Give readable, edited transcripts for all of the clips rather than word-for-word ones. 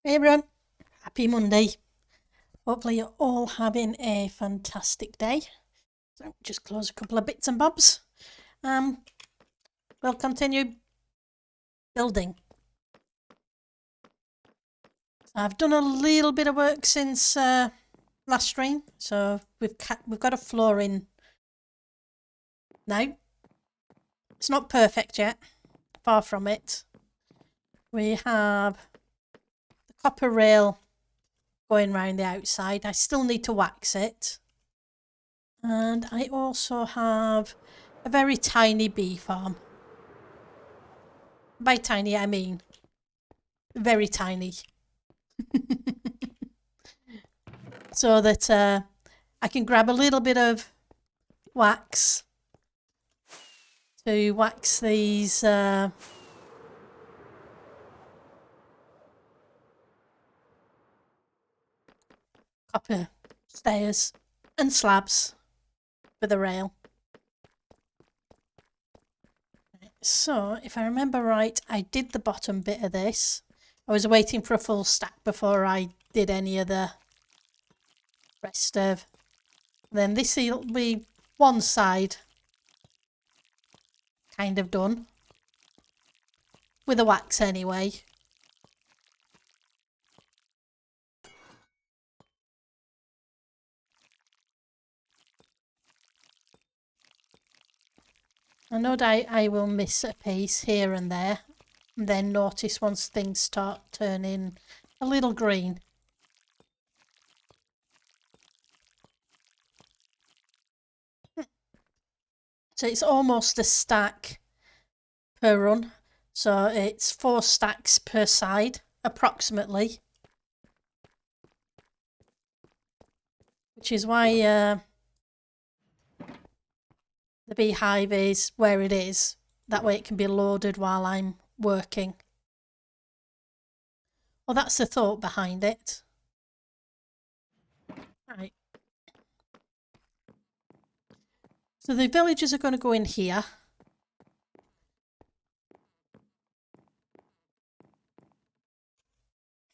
Hey everyone, happy Monday. Hopefully you're all having a fantastic day. So just close a couple of bits and bobs. We'll continue building. I've done a little bit of work since last stream, so we've got a floor in now. It's not perfect yet, far from it. We have the copper rail going round the outside. I still need to wax it. And I also have a very tiny bee farm. By tiny, I mean very tiny. So that I can grab a little bit of wax to wax these copper stairs and slabs for the rail. So if I remember right, I did the bottom bit of this. I was waiting for a full stack before I did any of the rest of. Then this will be one side kind of done with the wax anyway. I know that I will miss a piece here and there, and then notice once things start turning a little green. So it's almost a stack per run. So it's 4 stacks per side, approximately. Which is why the beehive is where it is. That way it can be loaded while I'm working. Well, that's the thought behind it. Right. So the villagers are going to go in here.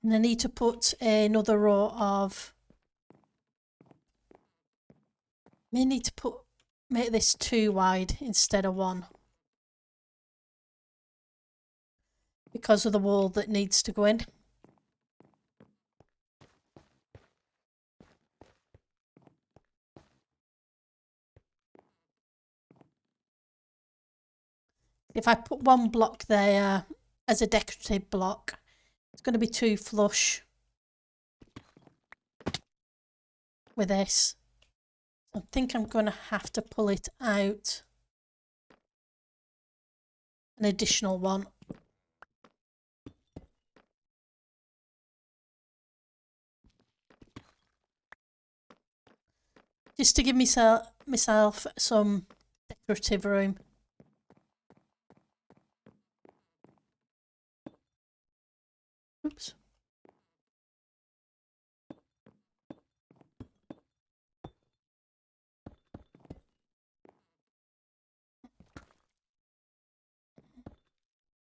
And I need to put another row of... May need to make this 2 wide instead of 1. Because of the wall that needs to go in. If I put 1 block there as a decorative block, it's going to be too flush with this. I think I'm going to have to pull it out an additional 1. Just to give myself some decorative room. Oops.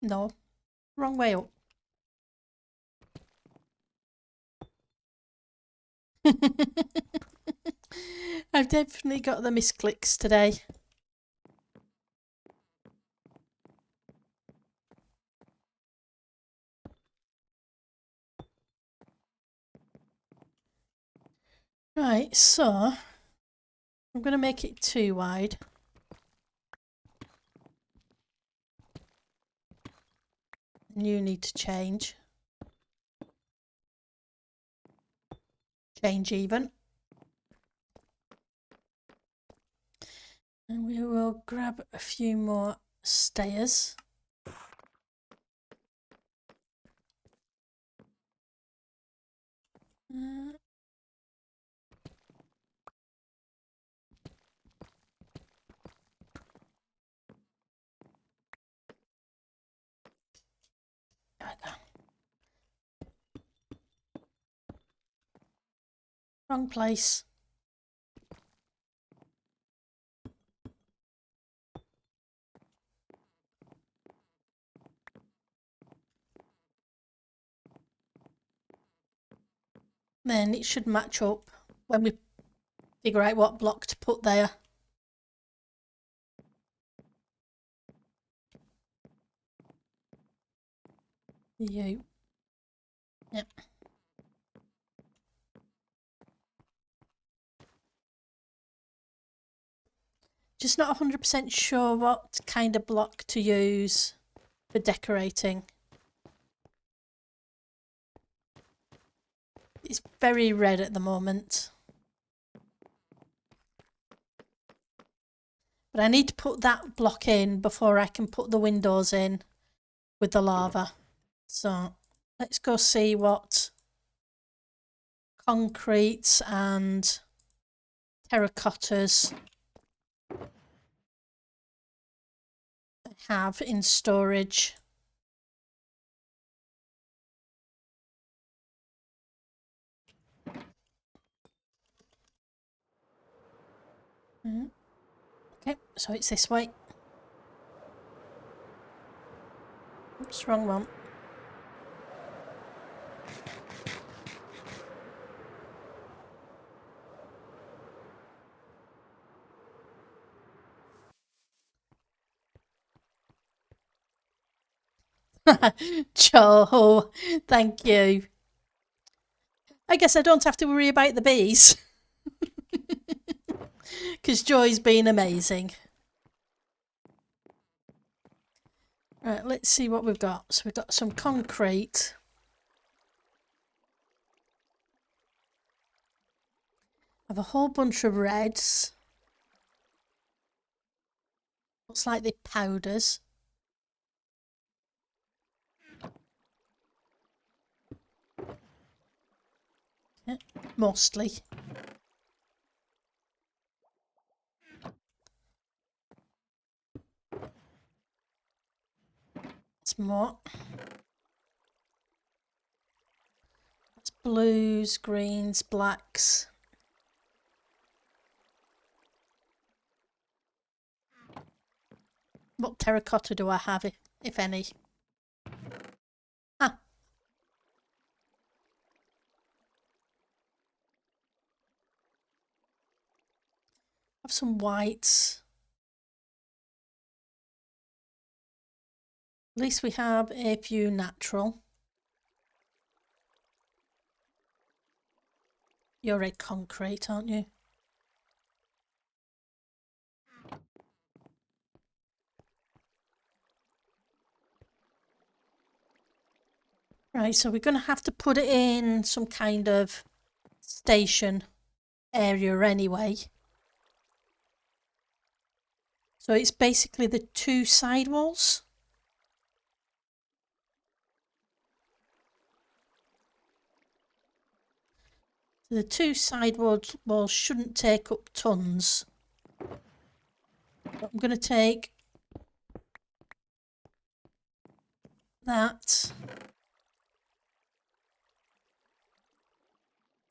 No, wrong way up. I've definitely got the misclicks today. Right, so I'm going to make it 2 wide. And you need to change. Change even. And we will grab a few more stairs. Wrong place. Then it should match up when we figure out what block to put there. You. Yep. Just not 100% sure what kind of block to use for decorating. It's very red at the moment. But I need to put that block in before I can put the windows in with the lava. So let's go see what concretes and terracottas I have in storage. Okay, so it's this way. Oops, wrong one. Joe, thank you. I guess I don't have to worry about the bees. Because Joy's been amazing. Right, let's see what we've got. So we've got some concrete. I have a whole bunch of reds. Looks like they're powders. Yeah, mostly. It's more. It's blues, greens, blacks. What terracotta do I have, if any? Ah. I have some whites. At least we have a few natural. You're red concrete, aren't you? Right, so we're going to have to put it in some kind of station area anyway. So it's basically the two side walls. The two side walls shouldn't take up tons. But I'm going to take that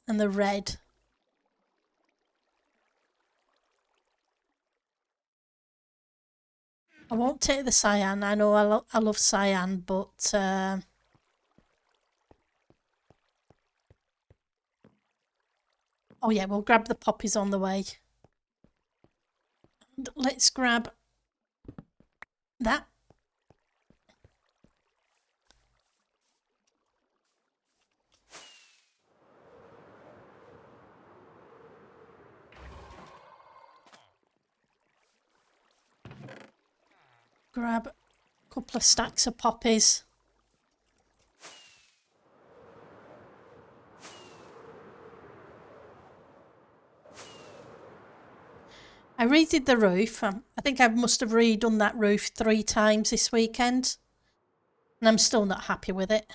and the red. I won't take the cyan. I know I love cyan, but oh yeah, we'll grab the poppies on the way. And let's grab that. Grab a couple of stacks of poppies. I redid the roof. I think I must have redone that roof 3 times this weekend. And I'm still not happy with it.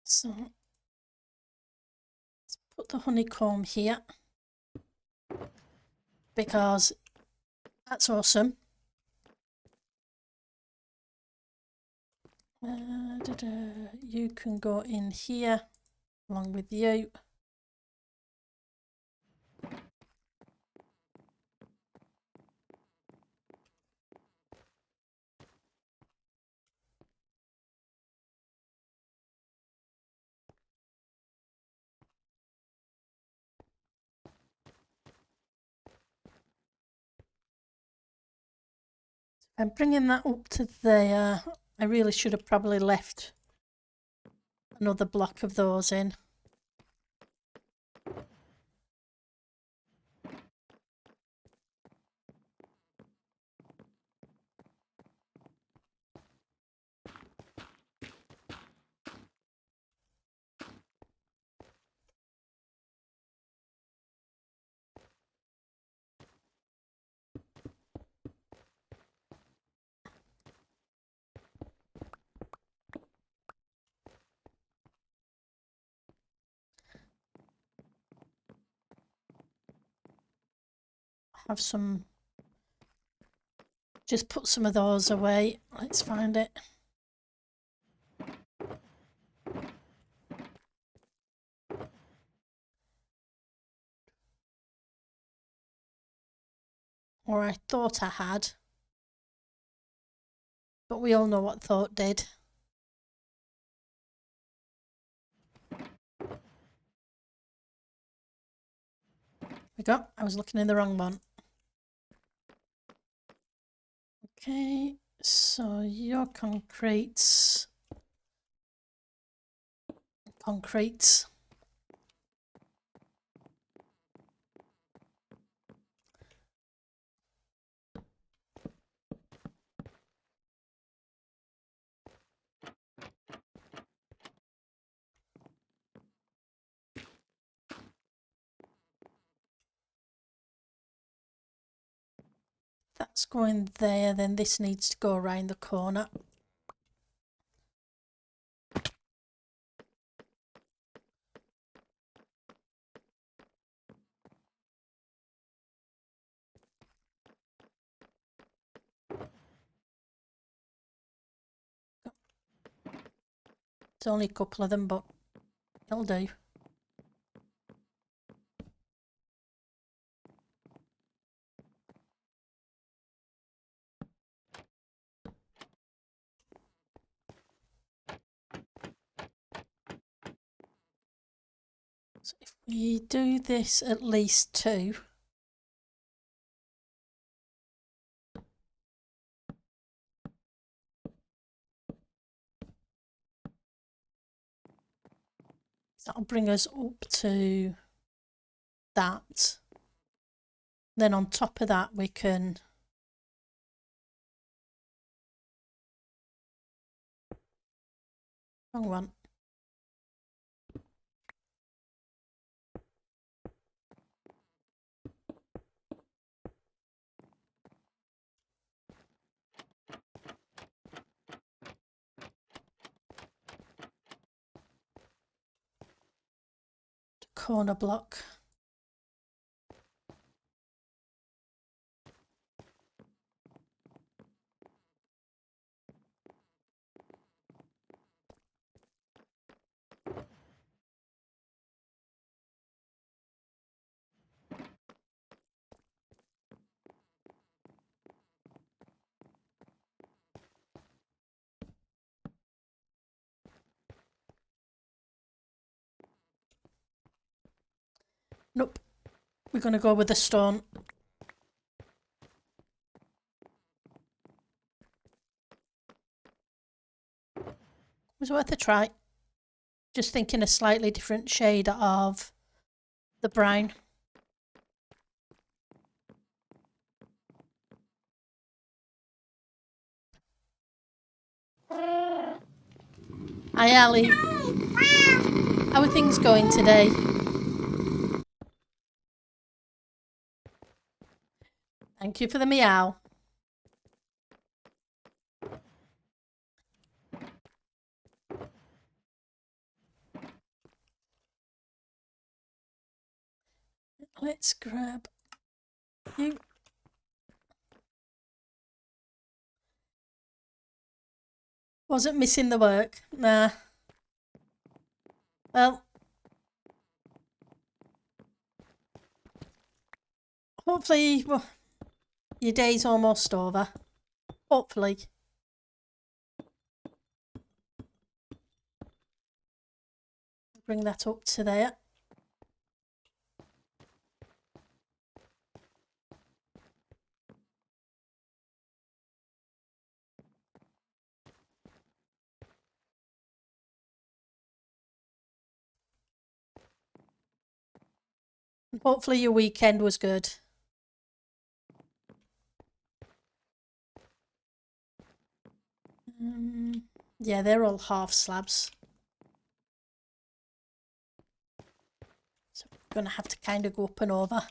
So let's put the honeycomb here. Because that's awesome. You can go in here along with you. I'm bringing that up to there. I really should have probably left another block of those in. Have some, just put some of those away. Let's find it. Or I thought I had, but we all know what thought did. We go. I was looking in the wrong one. Okay, so your concretes. That's going there, then this needs to go around the corner. It's only a couple of them, but it'll do. So if we do this at least 2. That'll bring us up to that. Then on top of that we can wrong one. Corner block. Nope. We're going to go with the stone. It was worth a try. Just thinking a slightly different shade of the brown. Hi Ali. How are things going today? Thank you for the meow. Let's grab you. Wasn't missing the work. Nah. Well, hopefully, well, your day's almost over. Hopefully. Bring that up to there. Hopefully your weekend was good. Yeah, they're all half slabs. So we're going to have to kind of go up and over.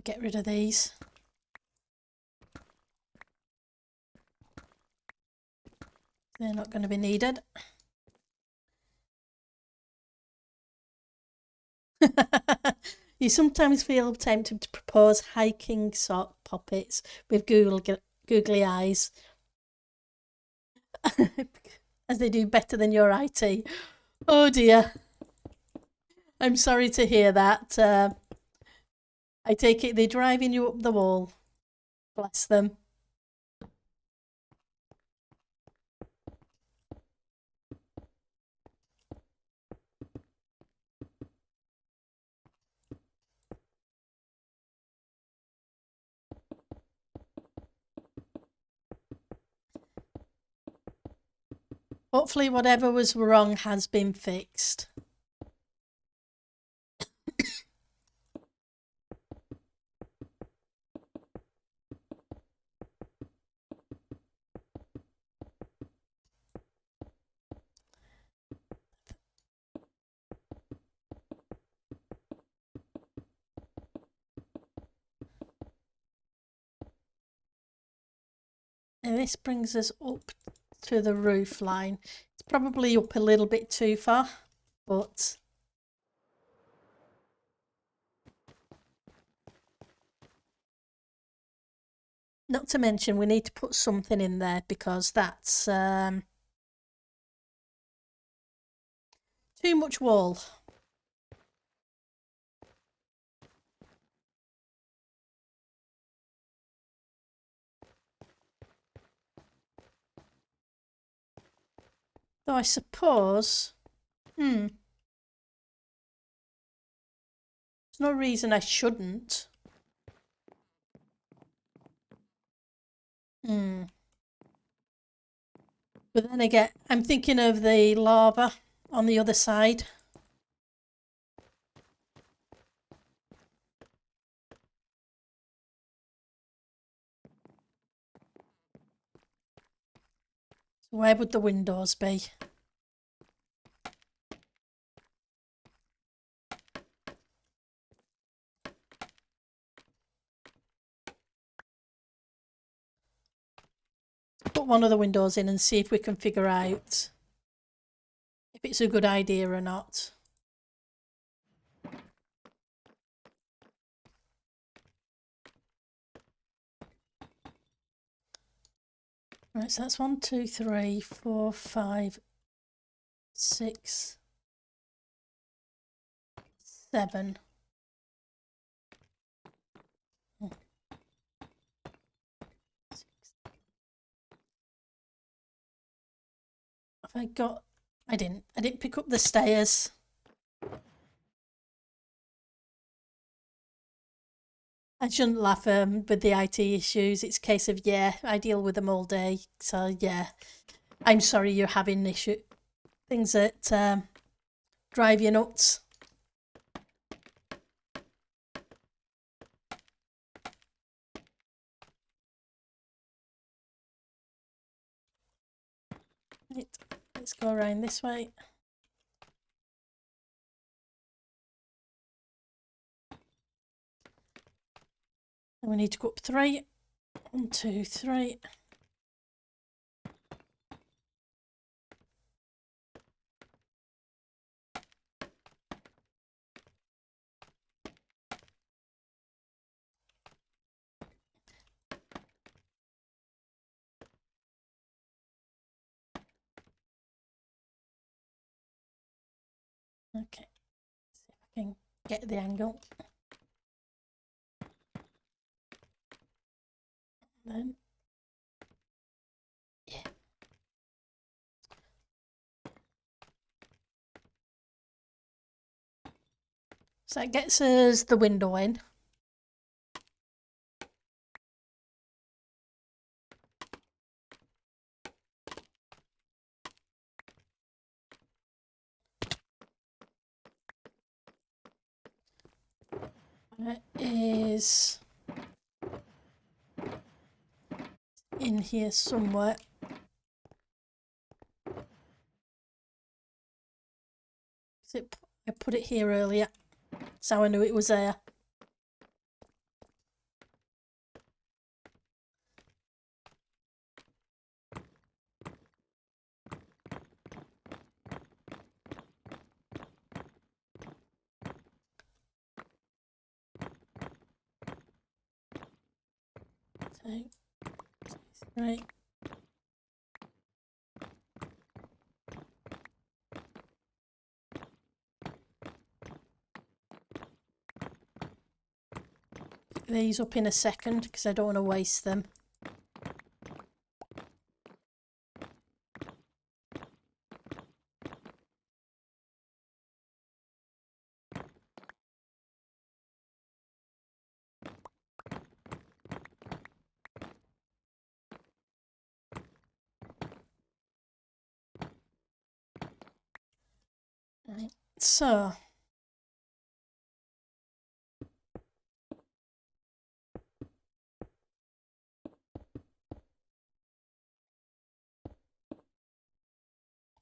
Get rid of these. They're not going to be needed. You sometimes feel tempted to propose hiking sock poppets with googly eyes, as they do better than your IT. Oh dear. I'm sorry to hear that. I take it they're driving you up the wall. Bless them. Hopefully whatever was wrong has been fixed. And this brings us up to the roof line. It's probably up a little bit too far, but not to mention we need to put something in there because that's too much wall. Though I suppose, there's no reason I shouldn't. But then again, I'm thinking of the lava on the other side. So where would the windows be? Put one of the windows in and see if we can figure out if it's a good idea or not. Right, so that's 1, 2, 3, 4, 5, 6, 7. Have I got? I didn't pick up the stairs. I shouldn't laugh with the IT issues. It's a case of, yeah, I deal with them all day. So, yeah, I'm sorry you're having things that drive you nuts. Right, let's go around this way. And we need to go up 3. 1, 2, 3. Okay, can get the angle. Then, yeah. So that gets us the window in. It is in here somewhere. I put it here earlier, so I knew it was there. Okay. Right. Pick these up in a second because I don't want to waste them. Right. So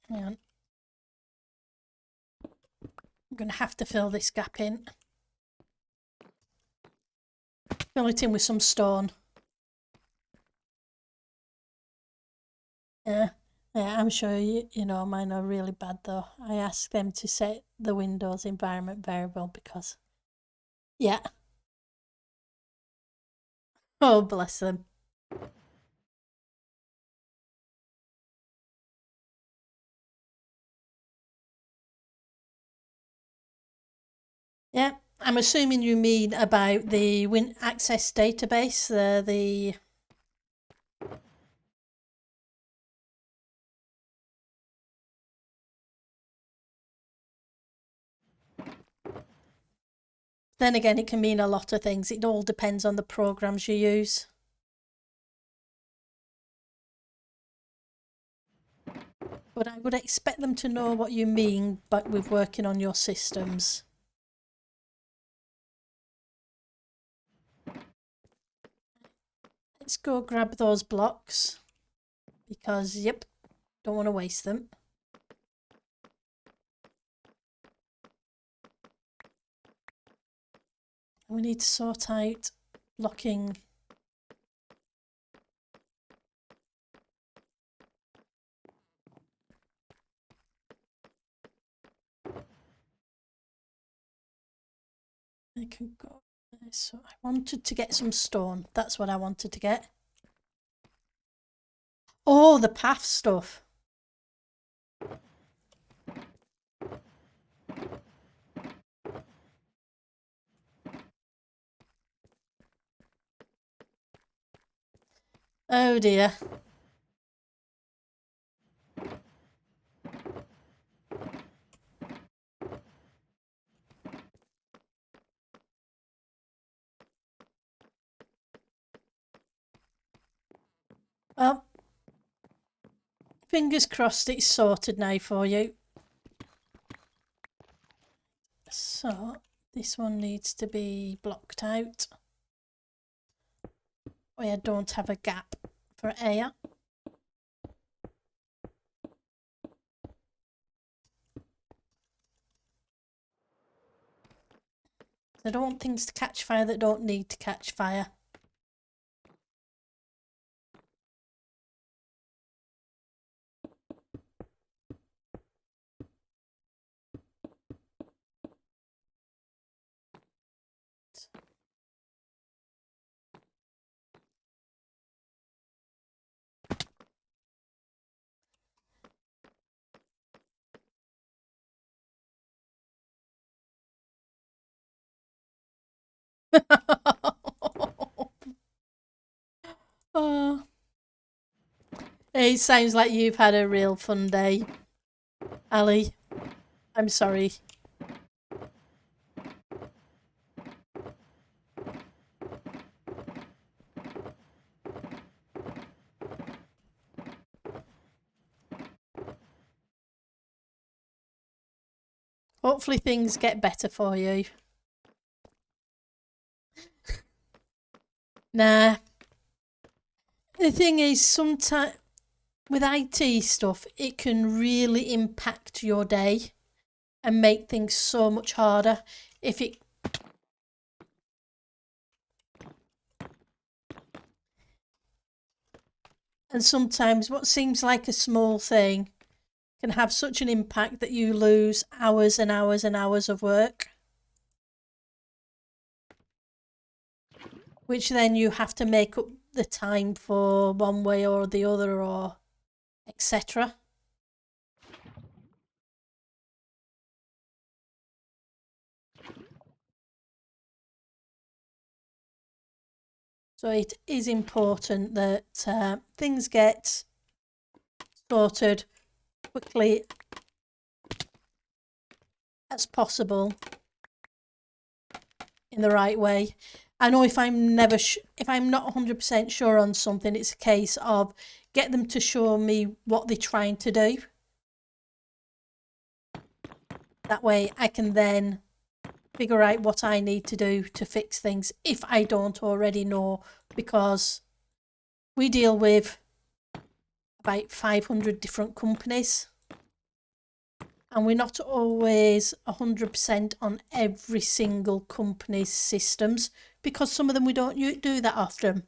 hang on. I'm going to have to fill this gap in. Fill it in with some stone. Yeah, I'm sure you know mine are really bad though. I asked them to set the Windows environment variable because, yeah. Oh, bless them. Yeah, I'm assuming you mean about the Win Access database, the Then again, it can mean a lot of things. It all depends on the programs you use. But I would expect them to know what you mean with working on your systems. Let's go grab those blocks because, yep, don't want to waste them. We need to sort out blocking. I can go. So I wanted to get some stone. That's what I wanted to get. Oh, the path stuff. Oh dear. Well, fingers crossed it's sorted now for you. So this one needs to be blocked out. I don't have a gap for air. I don't want things to catch fire that don't need to catch fire. It sounds like you've had a real fun day, Ali. I'm sorry. Hopefully things get better for you. Nah. The thing is, sometimes with IT stuff, it can really impact your day and make things so much harder. If it And sometimes what seems like a small thing can have such an impact that you lose hours and hours and hours of work, which then you have to make up the time for one way or the other, or etc. So it is important that things get sorted quickly as possible in the right way. I know if I'm if I'm not 100% sure on something, it's a case of get them to show me what they're trying to do. That way I can then figure out what I need to do to fix things if I don't already know, because we deal with about 500 different companies and we're not always 100% on every single company's systems, because some of them we don't do that often.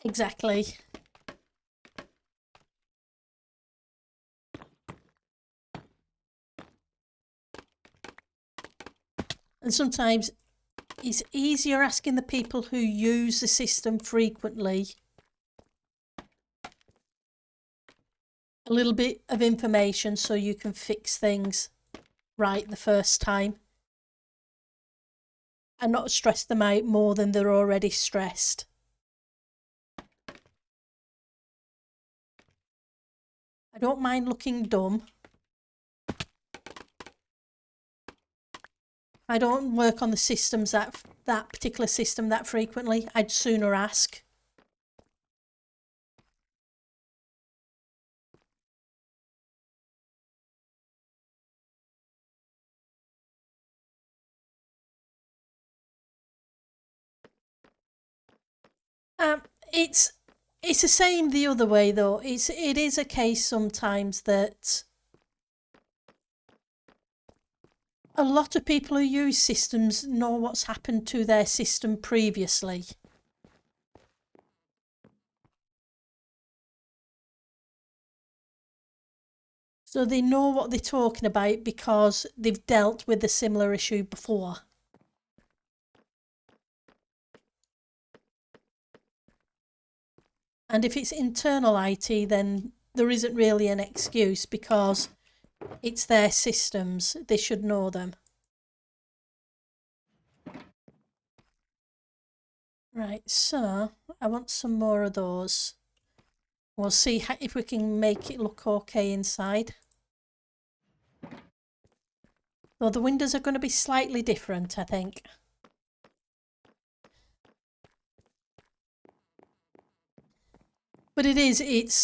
Exactly. And sometimes it's easier asking the people who use the system frequently a little bit of information so you can fix things right the first time and not stress them out more than they're already stressed. I don't mind looking dumb. I don't work on the systems that particular system that frequently. I'd sooner ask. Um, it's the same the other way though. It is a case sometimes that a lot of people who use systems know what's happened to their system previously. So they know what they're talking about because they've dealt with a similar issue before. And if it's internal IT, then there isn't really an excuse because it's their systems. They should know them. Right, so I want some more of those. We'll see if we can make it look okay inside. Though the windows are going to be slightly different, I think. But it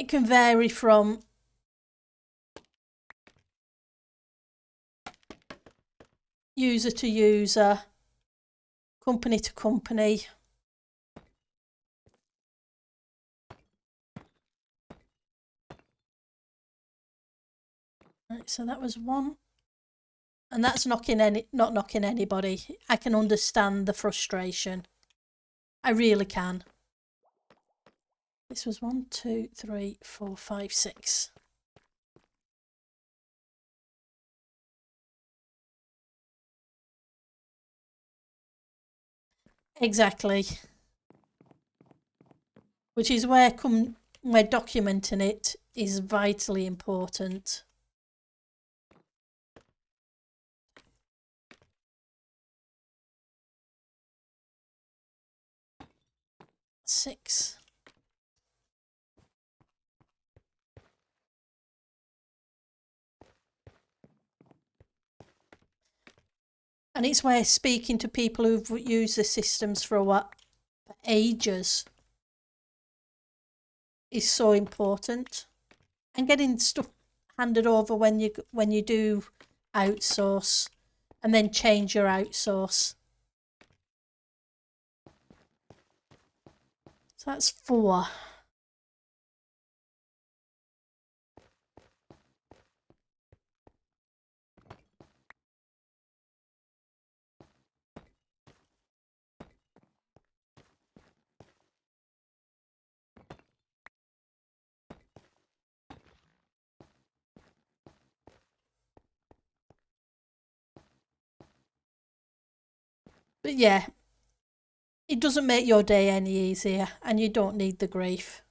can vary from user to user, company to company. Right, so that was one. And that's not knocking anybody. I can understand the frustration. I really can. This was 1, 2, 3, 4, 5, 6. Exactly. Which is where documenting it is vitally important. 6. And it's where speaking to people who've used the systems for ages is so important. And getting stuff handed over when you do outsource and then change your outsource. So that's 4. But yeah, it doesn't make your day any easier and you don't need the grief.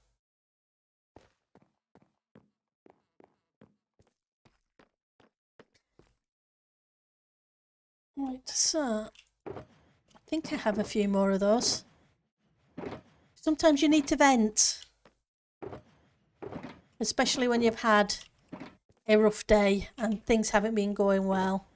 Right, so I think I have a few more of those. Sometimes you need to vent, especially when you've had a rough day and things haven't been going well.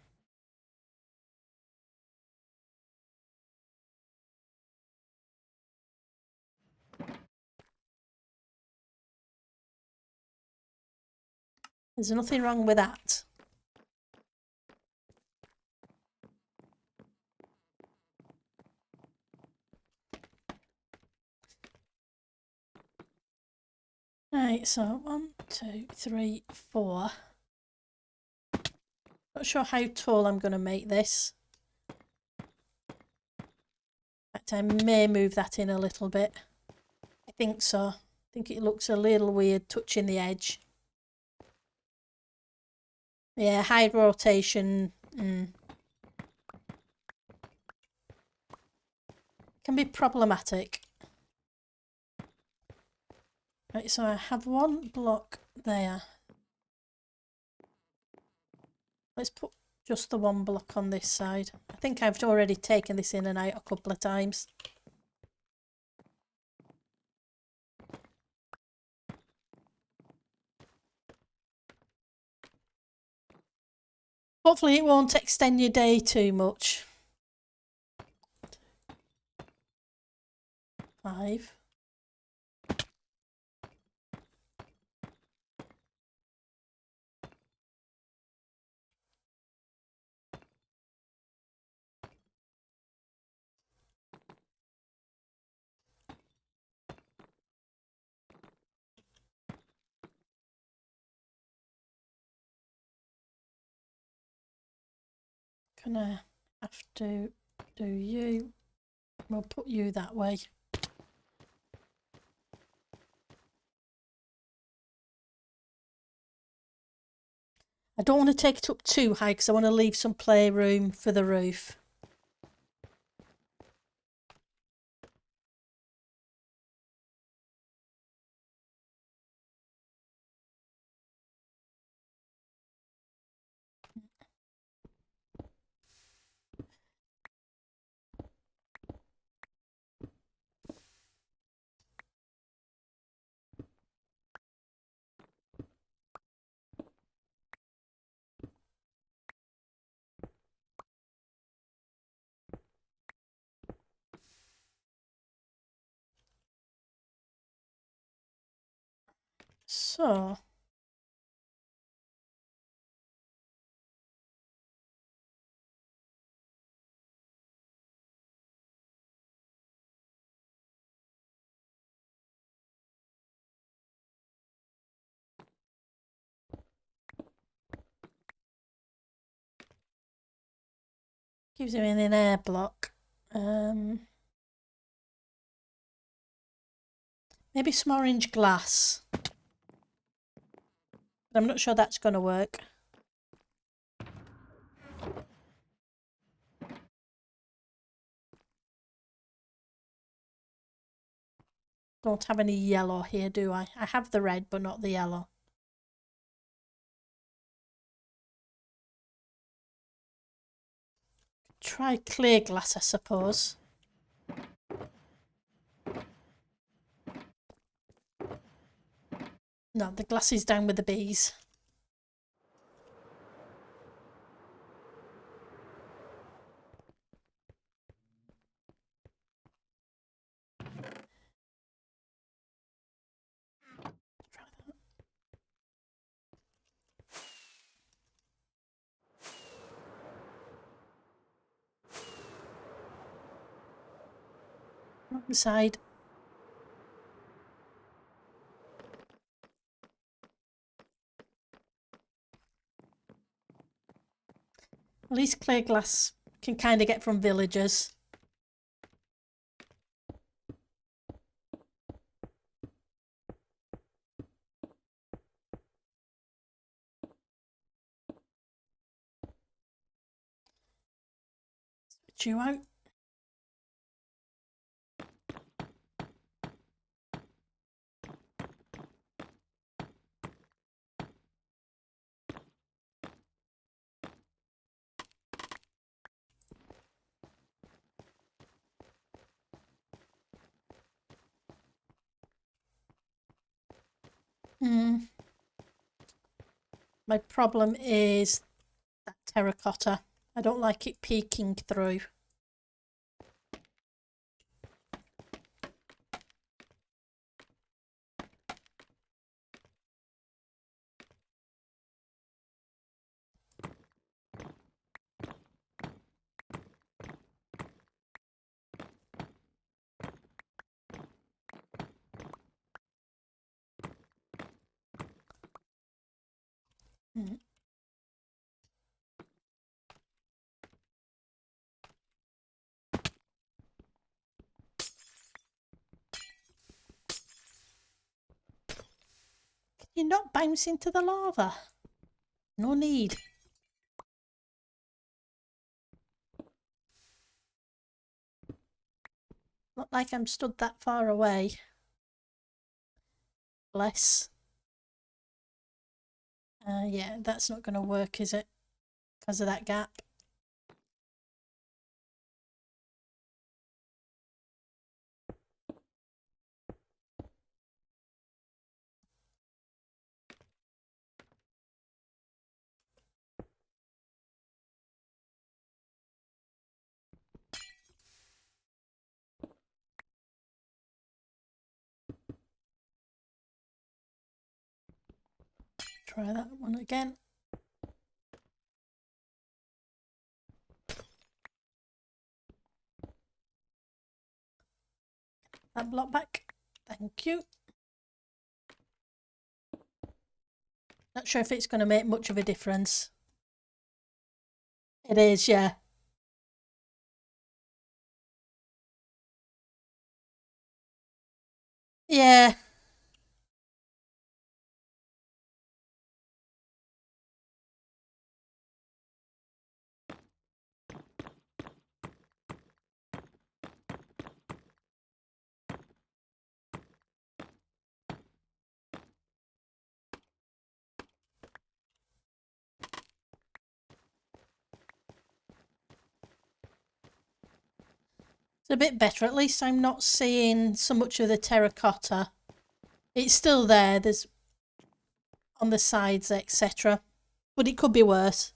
There's nothing wrong with that. Right, so 1, 2, 3, 4. Not sure how tall I'm going to make this. In fact, I may move that in a little bit. I think so. I think it looks a little weird touching the edge. Yeah, high rotation. Can be problematic. Right, so I have 1 block there. Let's put just the 1 block on this side. I think I've already taken this in and out a couple of times. Hopefully it won't extend your day too much. 5. Gonna have to do you. We'll put you that way. I don't want to take it up too high because I want to leave some playroom for the roof. So gives him an air block. Maybe some orange glass. But I'm not sure that's going to work. Don't have any yellow here, do I? I have the red, but not the yellow. Try clear glass, I suppose. No, the glass is down with the bees. Wrong side. At least clear glass can kind of get from villagers. Switch you out. My problem is that terracotta. I don't like it peeking through. You're not bouncing into the lava. No need. Not like I'm stood that far away. Bless. Yeah, that's not going to work, is it? Because of that gap. Try that one again. That block back. Thank you. Not sure if it's going to make much of a difference. It is, yeah. Yeah. It's a bit better. At least I'm not seeing so much of the terracotta. It's still there. There's on the sides, etc. But it could be worse.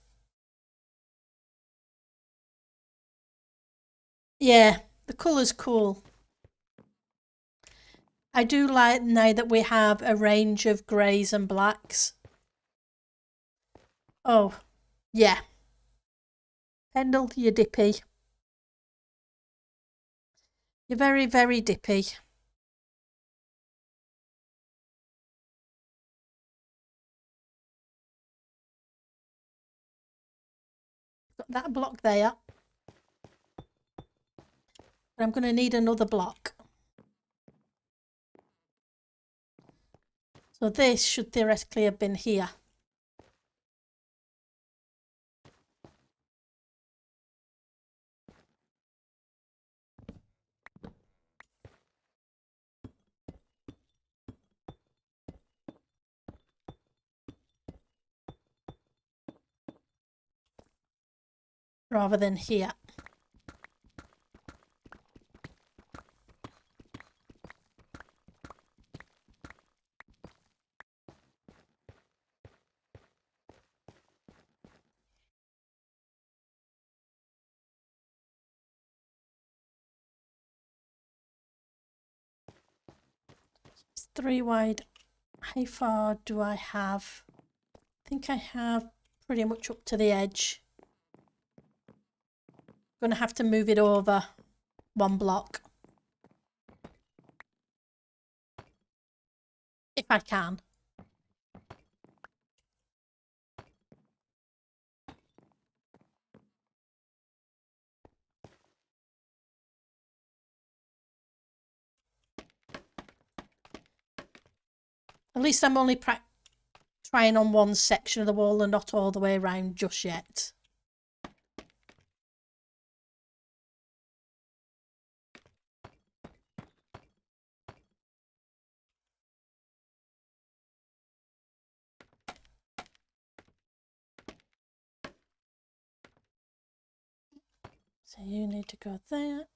Yeah, the colour's cool. I do like now that we have a range of greys and blacks. Oh, yeah. Pendle, you're dippy. You're very, very dippy. Got that block there. But I'm going to need another block. So this should theoretically have been here. Rather than here. 3 wide. How far do I have? I think I have pretty much up to the edge. Gonna have to move it over 1 block. If I can. At least I'm only trying on one section of the wall and not all the way around just yet. So you need to go there.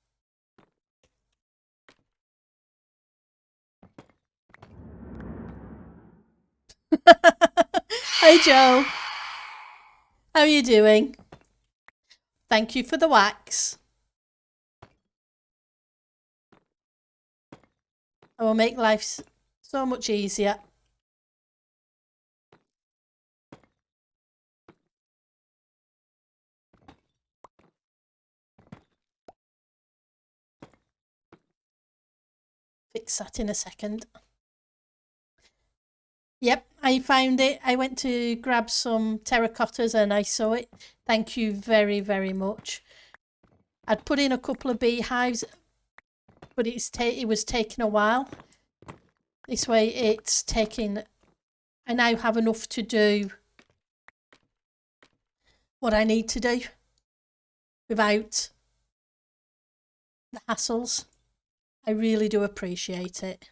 Hey Joe, how are you doing? Thank you for the wax. It will make life so much easier. Fix that in a second. Yep, I found it. I went to grab some terracottas and I saw it. Thank you very, very much. I'd put in a couple of beehives, but it was taking a while. This way it's taking... I now have enough to do what I need to do without the hassles. I really do appreciate it.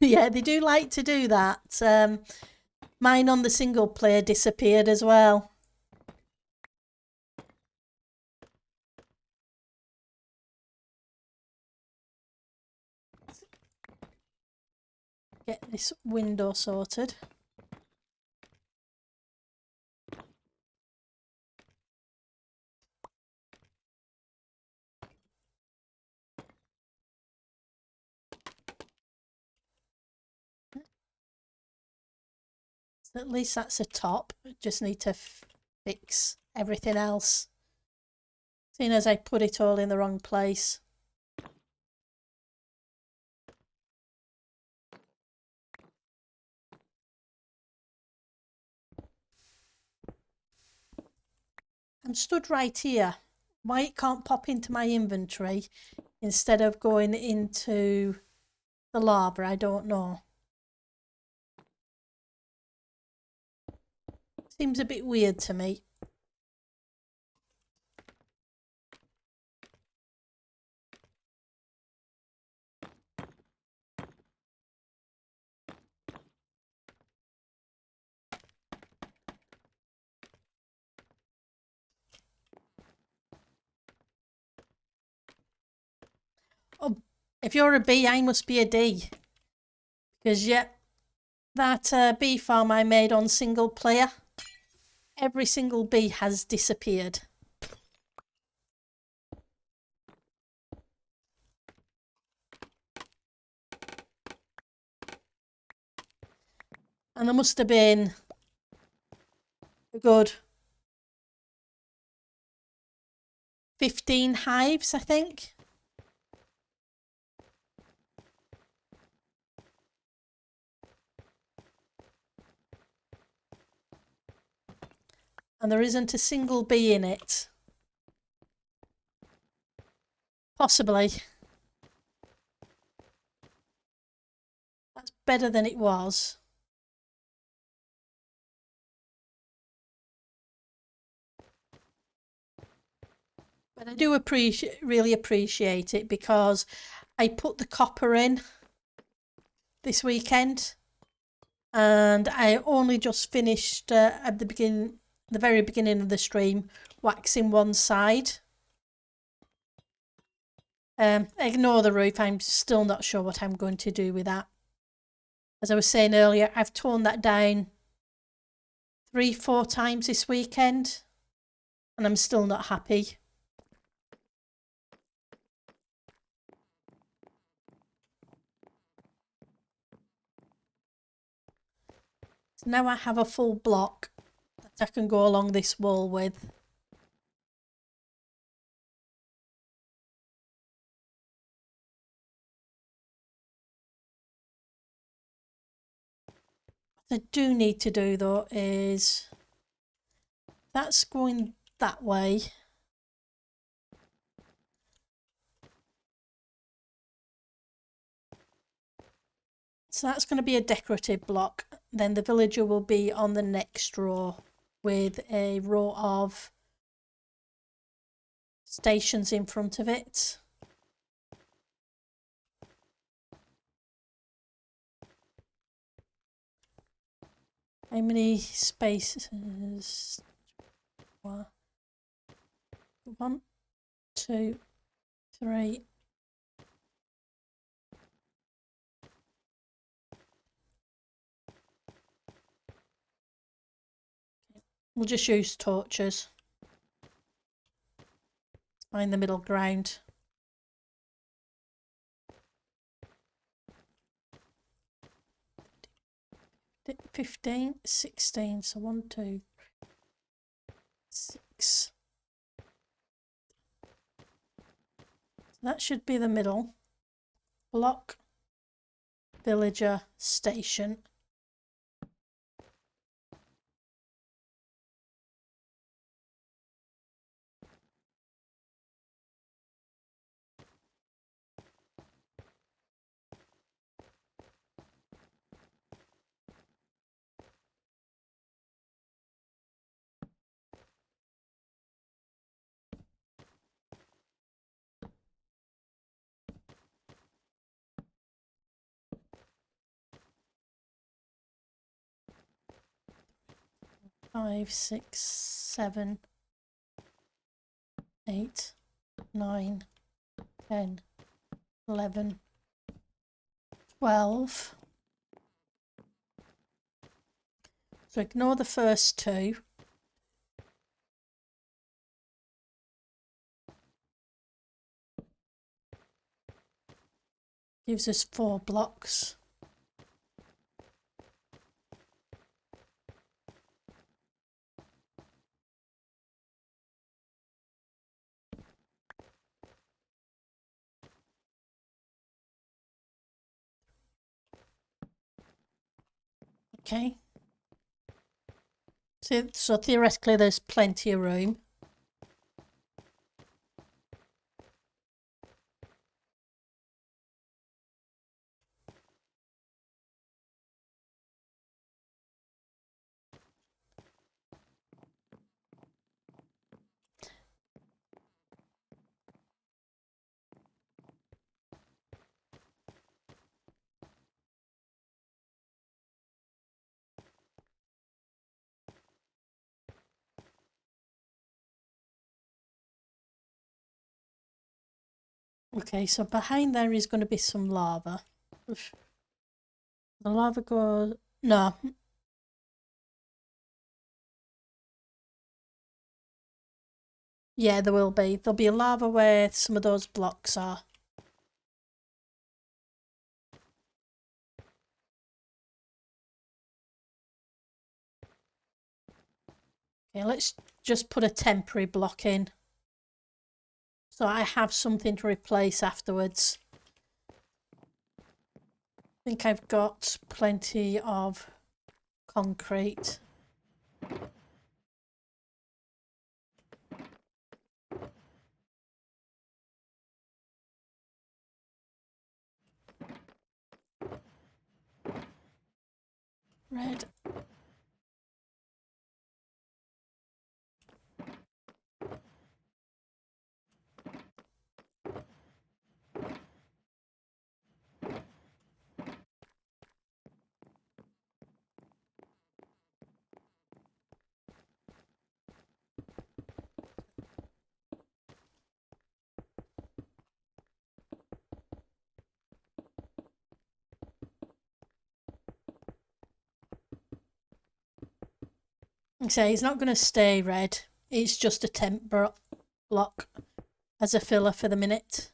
Yeah, they do like to do that. Mine on the single player disappeared as well. Get this window sorted. So at least that's a top. Just need to fix everything else. Seeing as I put it all in the wrong place. I'm stood right here. Why it can't pop into my inventory instead of going into the lava, I don't know. Seems a bit weird to me. Oh, if you're a B, I must be a D. Because, yeah, that bee farm I made on single player, every single bee has disappeared. And there must have been a good 15 hives, I think. And there isn't a single bee in it. Possibly. That's better than it was. But I do really appreciate it because I put the copper in this weekend and I only just finished at the very beginning of the stream waxing one side. Ignore the roof, I'm still not sure what I'm going to do with that. As I was saying earlier, I've torn that down 3-4 times this weekend, and I'm still not happy. So now I have a full block that I can go along this wall with. What I do need to do though is that's going that way. So that's going to be a decorative block. Then the villager will be on the next row with a row of stations in front of it. How many spaces? 1, 2, 3. We'll just use torches. Find the middle ground. $15, $16, so 1, 2, 6. That should be the middle. Block, villager, station. Five, 6, 7, 8, 9, 10, 11, 12. So ignore the first 2. Gives us 4 blocks. Okay. So theoretically there's plenty of room. Okay, so behind there is going to be some lava. The lava goes... No. Yeah, there will be. There'll be lava where some of those blocks are. Okay, let's just put a temporary block in. So I have something to replace afterwards. I think I've got plenty of concrete. Red. Like I say, it's not going to stay red. It's just a temp block as a filler for the minute.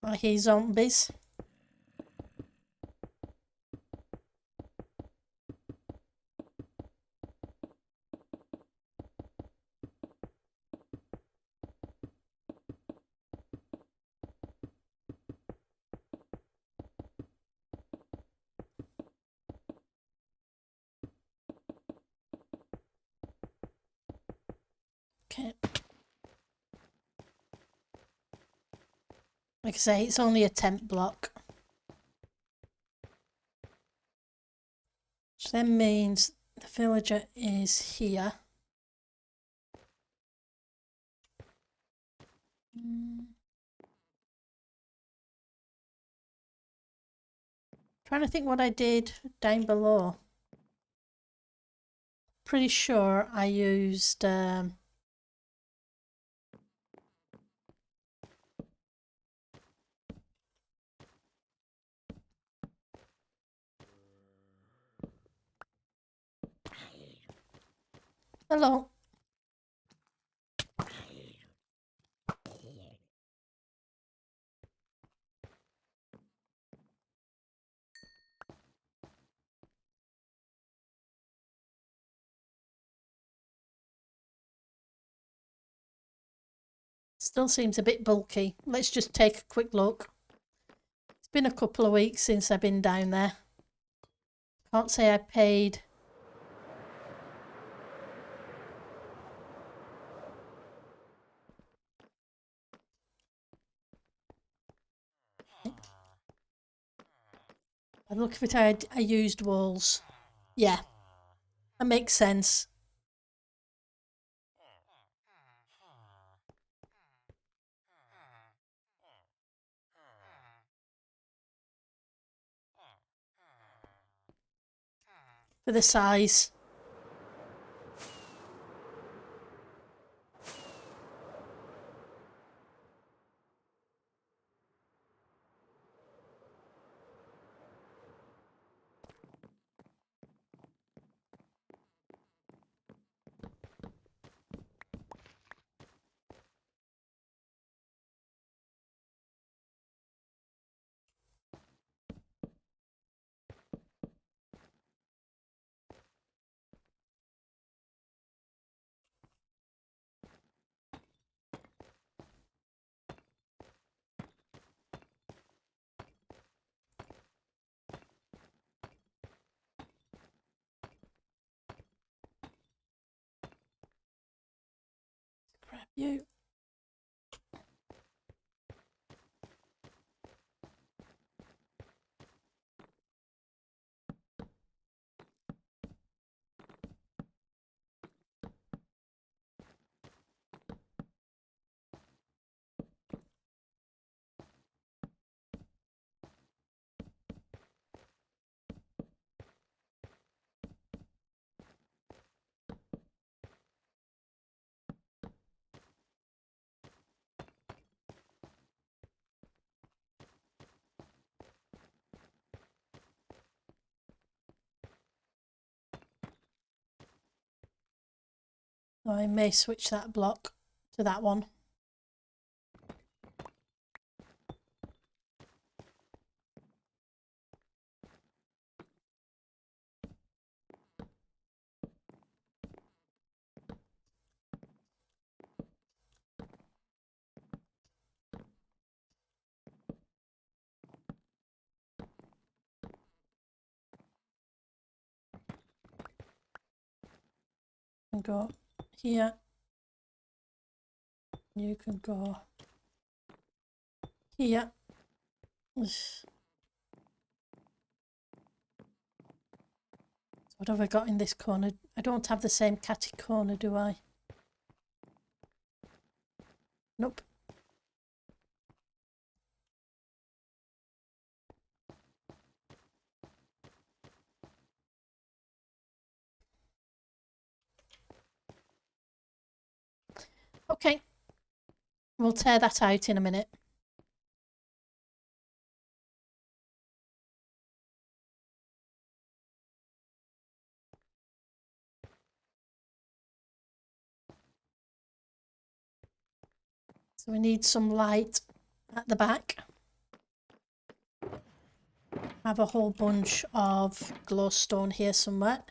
I hear zombies. Okay. Like I say, it's only a temp block. Which then means the villager is here. Trying to think what I did down below. Pretty sure I used hello. Still seems a bit bulky. Let's just take a quick look. It's been a couple of weeks since I've been down there. Can't say I paid. I look if I used walls. Yeah, that makes sense. For the size. Grab you. I may switch that block to that one. And go here. You can go here. What have I got in this corner? I don't have the same catty corner, do I? Nope. Okay. We'll tear that out in a minute. So we need some light at the back. I have a whole bunch of glowstone here somewhere.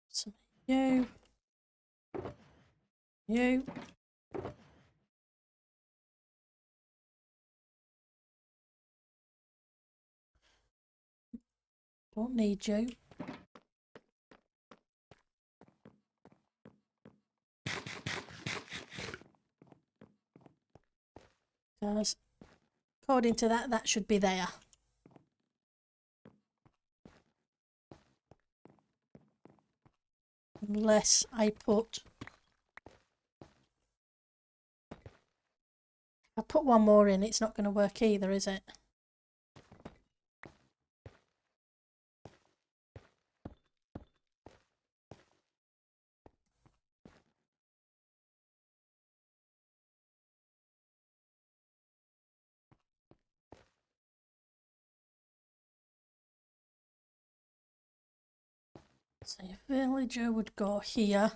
Some you. You. Don't need you. Because according to that, that should be there. Unless I put... If I put one more in, it's not going to work either, is it? So your villager would go here.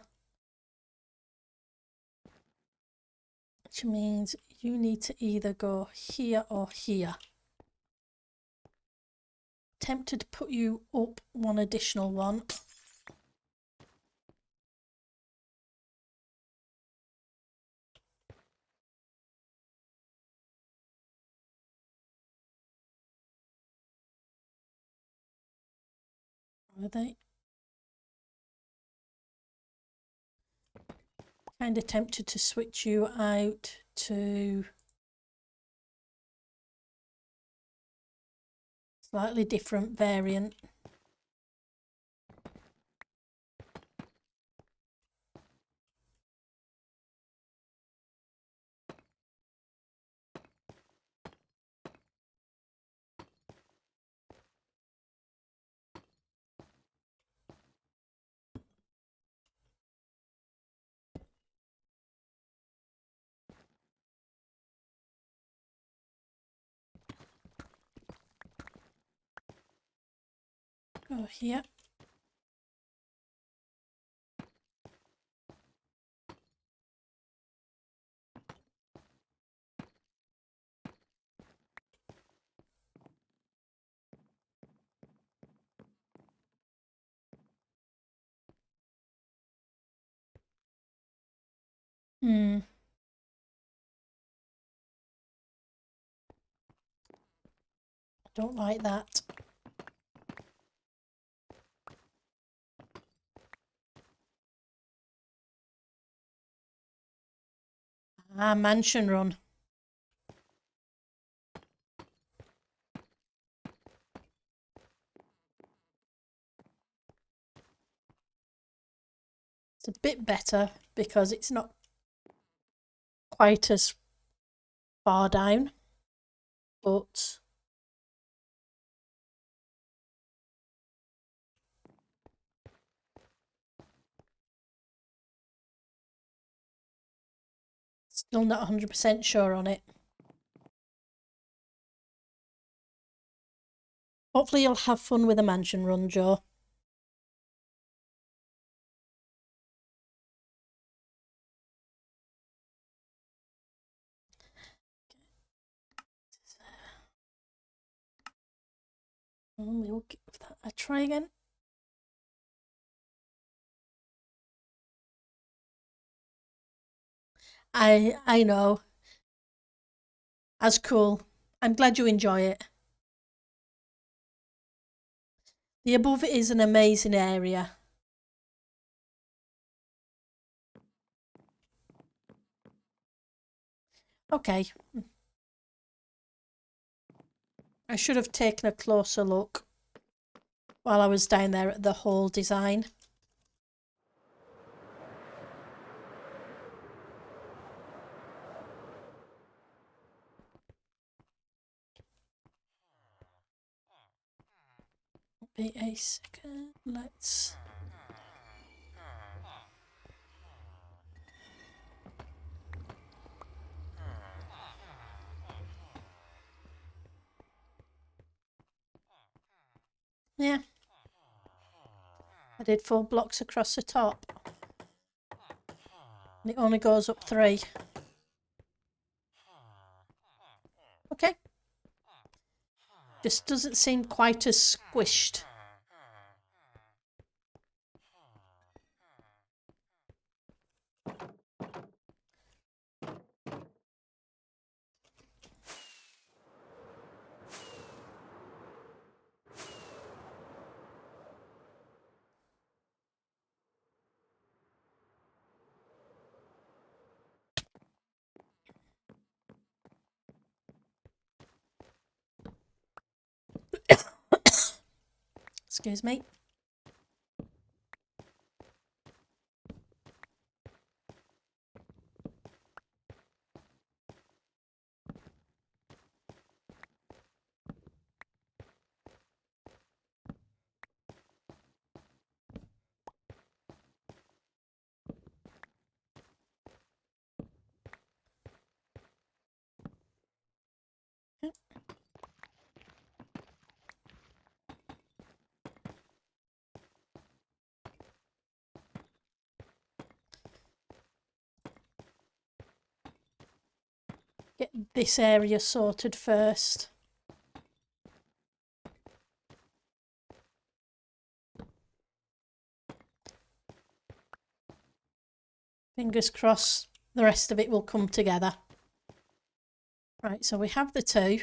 Which means you need to either go here or here. Tempted to put you up one additional one. Are they? Kind of tempted to switch you out to slightly different variant. Go here. I don't like that. Ah, mansion run. It's a bit better because it's not quite as far down, but still not 100% sure on it. Hopefully you'll have fun with the mansion run, Joe. We'll give that a try again. I know. That's cool. I'm glad you enjoy it. The above is an amazing area. Okay. I should have taken a closer look while I was down there at the hall design. Be a second. Let's. Yeah. I did 4 blocks across the top. And it only goes up 3. Okay. Just doesn't seem quite as squished. Excuse me. Get this area sorted first. Fingers crossed the rest of it will come together. Right, so we have the 2.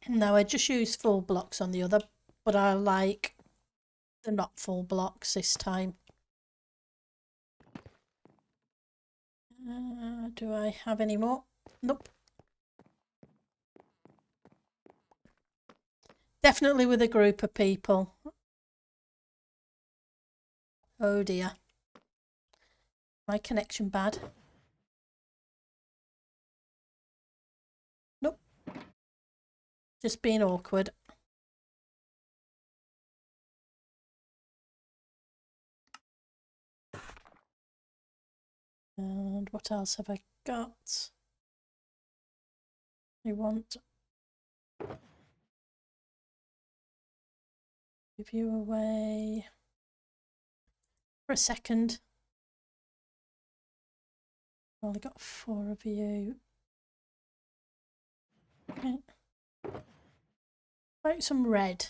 Now I just use full blocks on the other, but I like the not full blocks this time. Do I have any more? Nope. Definitely with a group of people. Oh dear. My connection bad? Nope. Just being awkward. And what else have I got? I want give you away for a second. Only got 4 of you. Okay. Like some red.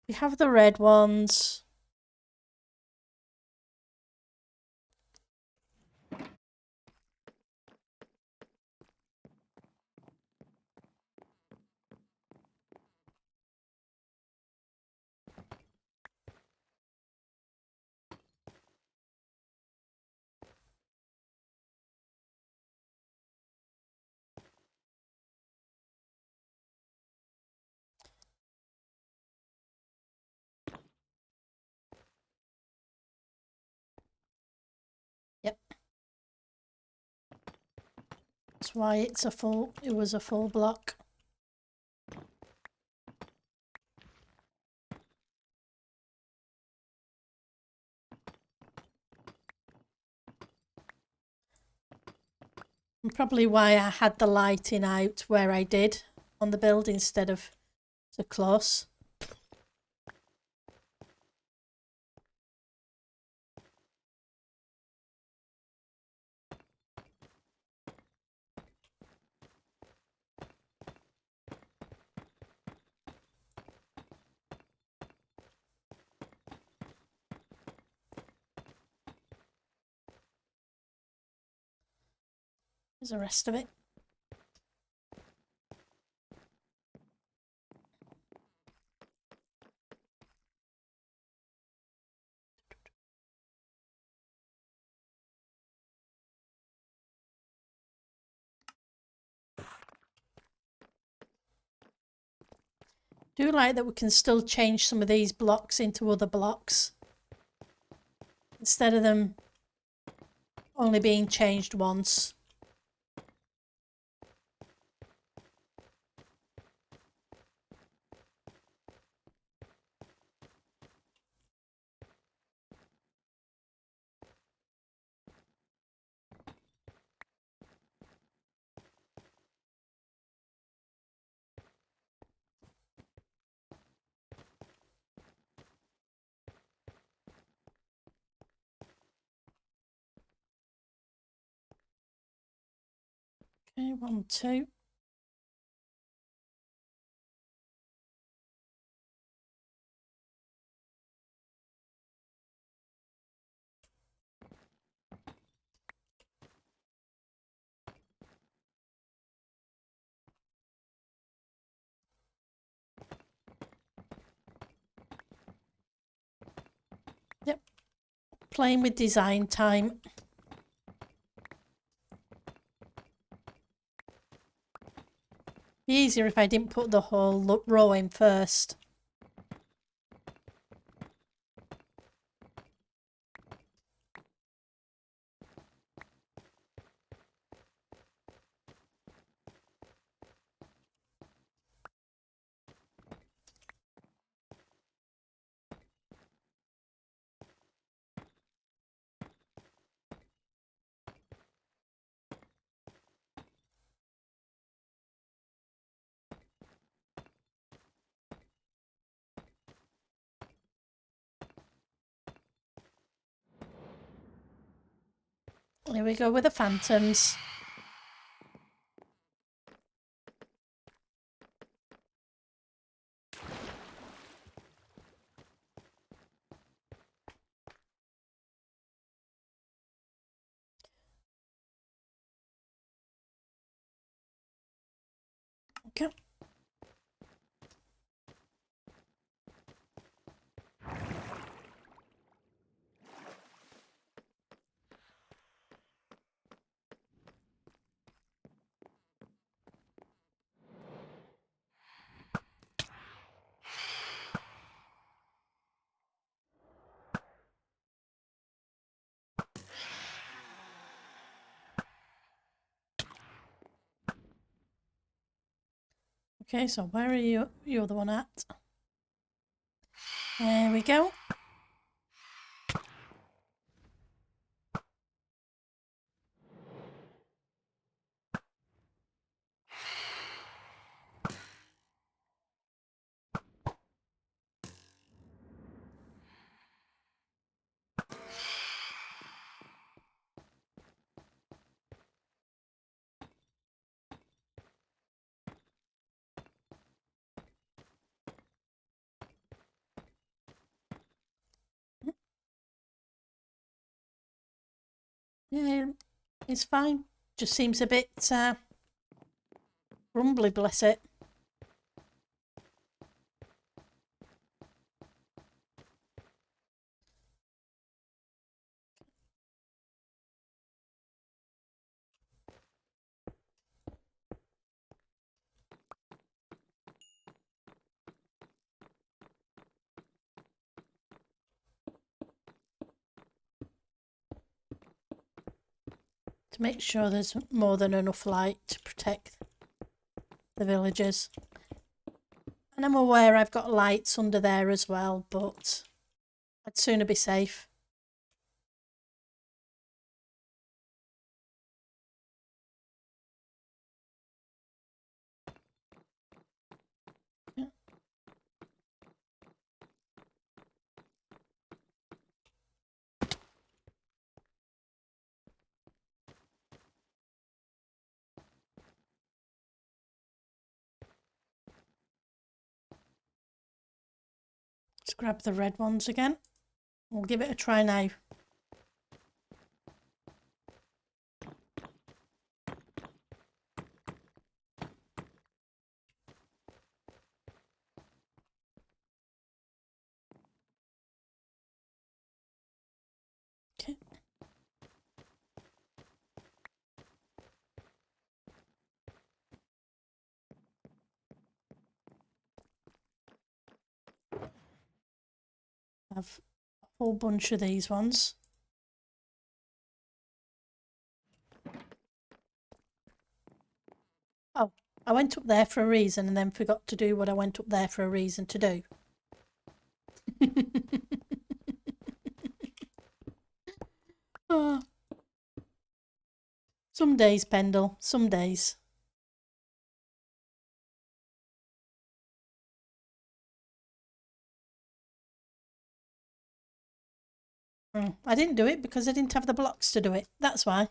We have the red ones. Yep. That's why it was a full block. And probably why I had the lighting out where I did on the build instead of so close. There's the rest of it. Do like that we can still change some of these blocks into other blocks instead of them only being changed once. Okay, 1, 2. Yep, playing with design time. Be easier if I didn't put the whole row in first. Here we go with the phantoms. Okay. Okay, so where are you? You're the one at. There we go. Yeah, it's fine. Just seems a bit rumbly, bless it. To make sure there's more than enough light to protect the villagers. And I'm aware I've got lights under there as well, but I'd sooner be safe. Yeah. Let's grab the red ones again. We'll give it a try now. have a whole bunch of these ones. Oh, I went up there for a reason and then forgot to do what I went up there for a reason to do. Oh. Some days, Pendle, some days. I didn't do it because I didn't have the blocks to do it. That's why.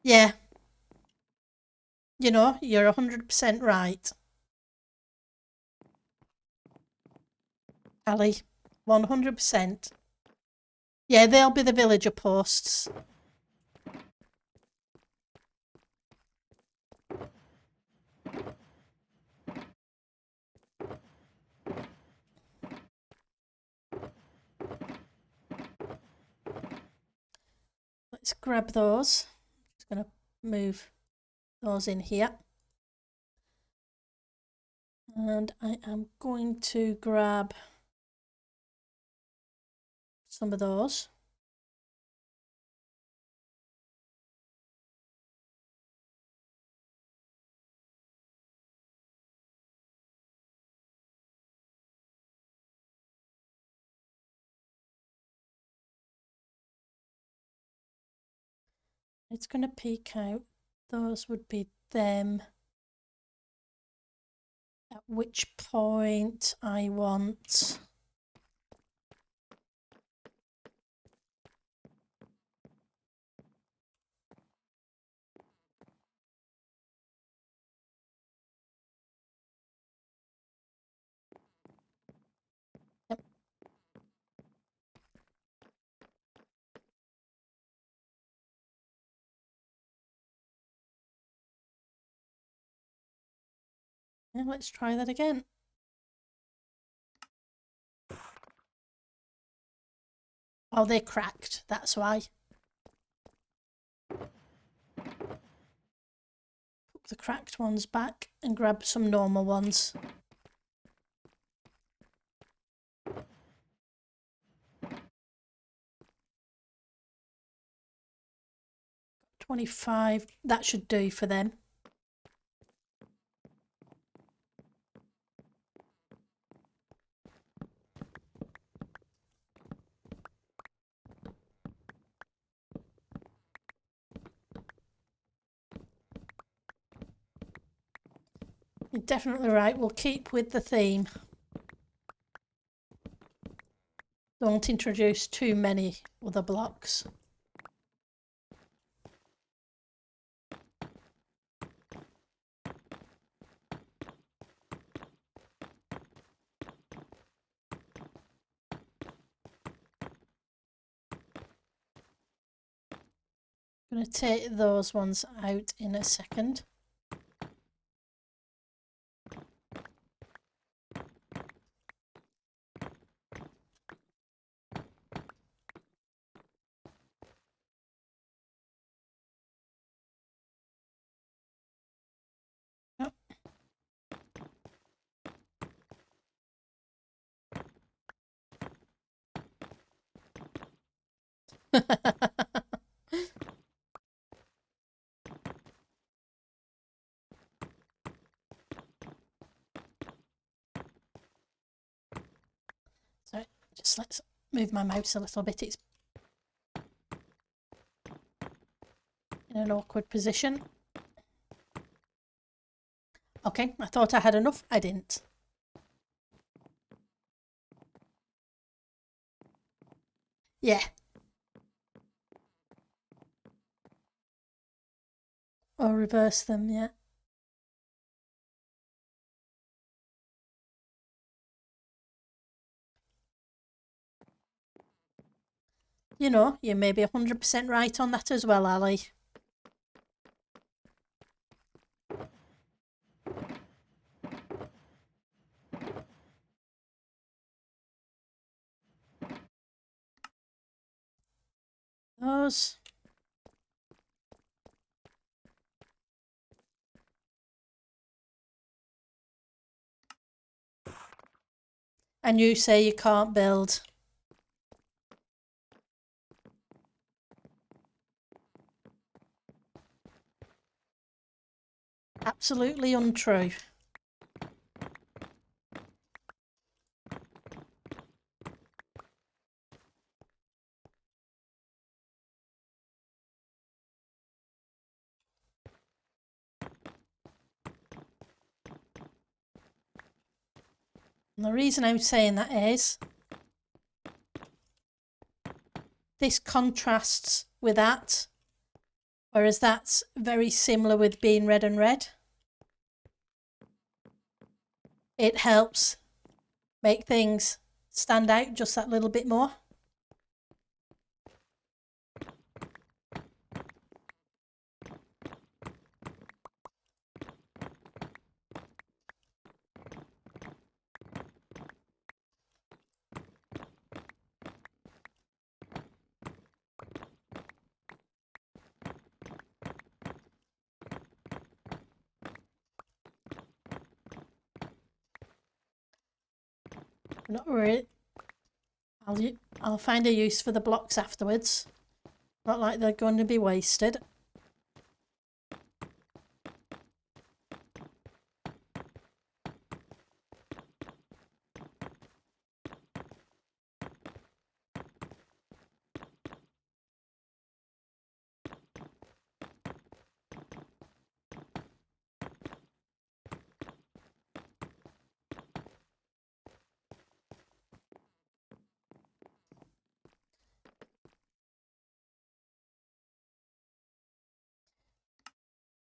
Yeah. You know, you're 100% right. Ali, 100%. Yeah, they'll be the villager posts. Let's grab those. Just going to move those in here. And I am going to grab some of those. It's going to peek out. Those would be them. At which point I want Yeah, let's try that again. Oh, they're cracked, that's why. Put the cracked ones back and grab some normal ones. $25, that should do for them. You're definitely right, we'll keep with the theme. Don't introduce too many other blocks. I'm going to take those ones out in a second. Oh. So just let's move my mouse a little bit. It's in an awkward position. Okay, I thought I had enough. I didn't. Yeah. Or reverse them, yeah. You know, you may be 100% right on that as well, Ali. Those. And you say you can't build. Absolutely untrue. And the reason I'm saying that is this contrasts with that, whereas that's very similar with being red and red. It helps make things stand out just that little bit more. Not really. I'll find a use for the blocks afterwards. Not like they're going to be wasted.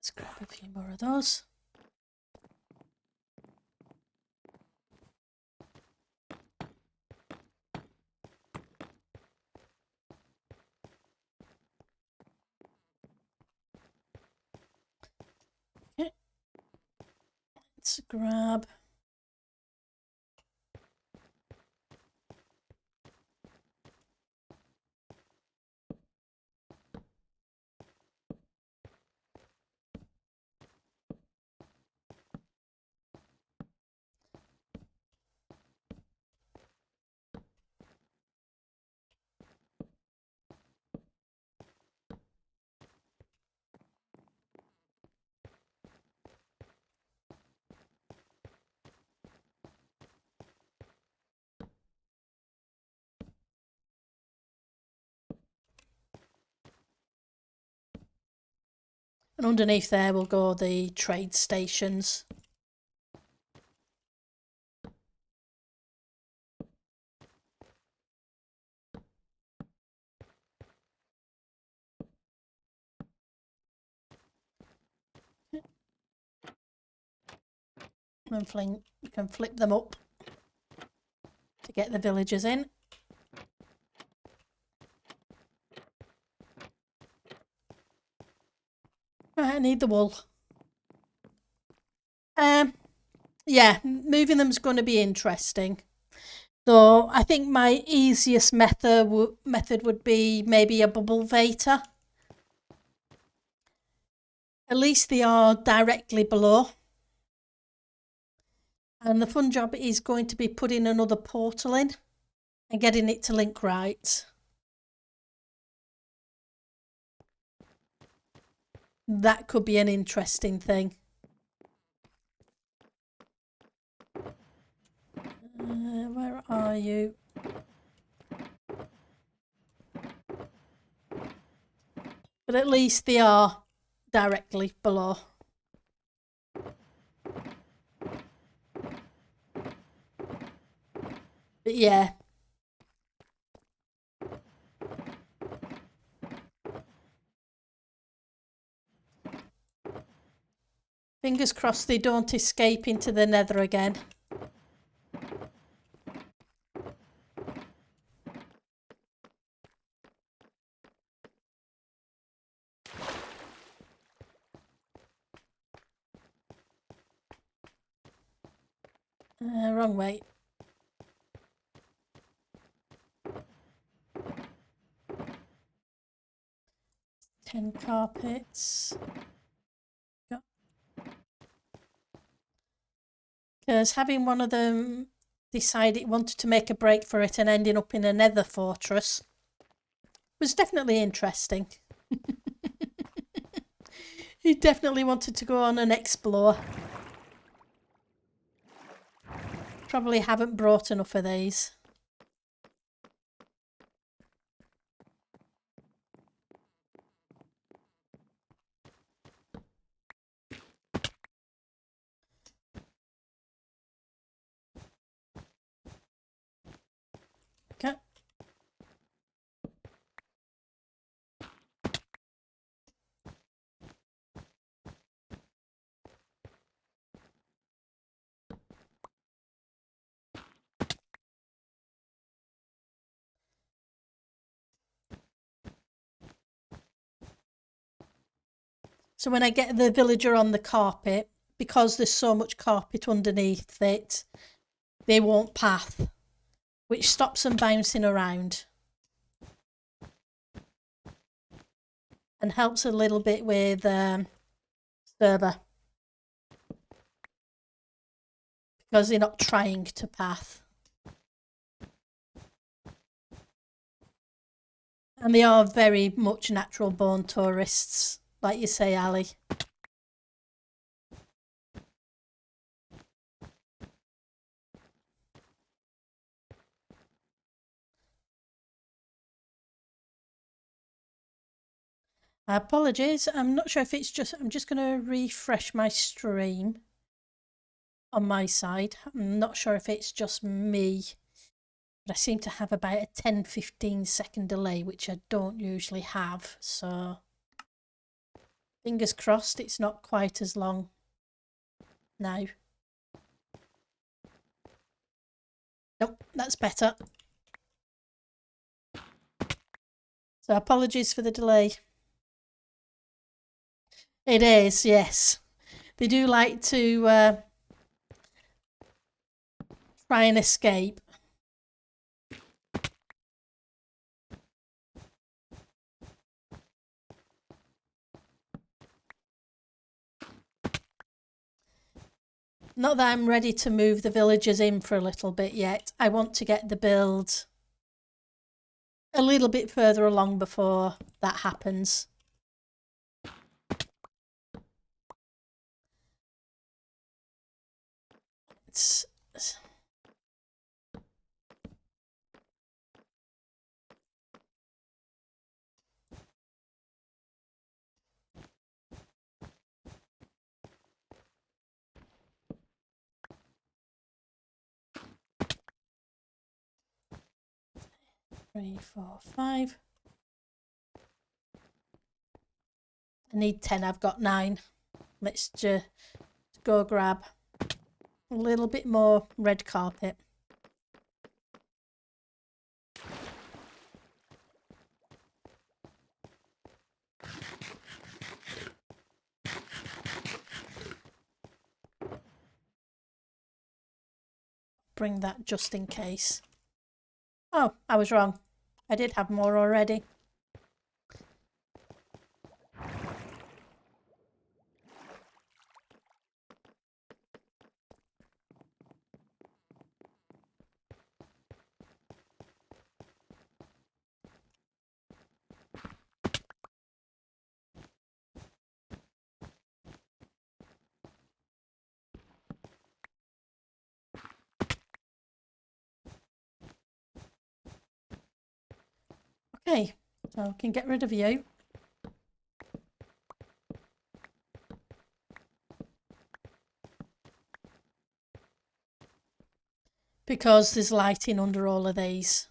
Let's grab a few more of those. Okay. Let's grab and underneath there will go the trade stations. And you can flip them up to get the villagers in. Right, I need the wool. Yeah, moving them is going to be interesting. So I think my easiest method would be maybe a bubble vator. At least they are directly below. And the fun job is going to be putting another portal in and getting it to link right. That could be an interesting thing. Where are you? But at least they are directly below. But yeah. Fingers crossed they don't escape into the nether again. Wrong way. Ten carpets. Because having one of them decided it wanted to make a break for it and ending up in a nether fortress was definitely interesting. He definitely wanted to go on and explore. Probably haven't brought enough of these. Okay. So when I get the villager on the carpet, because there's so much carpet underneath it, they won't path, which stops them bouncing around and helps a little bit with server, because they're not trying to path. And they are very much natural born tourists, like you say, Ali. Apologies, I'm not sure if it's just, I'm just going to refresh my stream on my side. I'm not sure if it's just me, but I seem to have about a 10-15 second delay, which I don't usually have. So fingers crossed it's not quite as long now. Nope, that's better. So apologies for the delay. It is, yes. They do like to try and escape. Not that I'm ready to move the villagers in for a little bit yet. I want to get the build a little bit further along before that happens. It's 3, 4, 5. I need 10, I've got 9. Let's just go grab a little bit more red carpet. Bring that just in case. Oh, I was wrong. I did have more already. Okay, so I can get rid of you. Because there's lighting under all of these.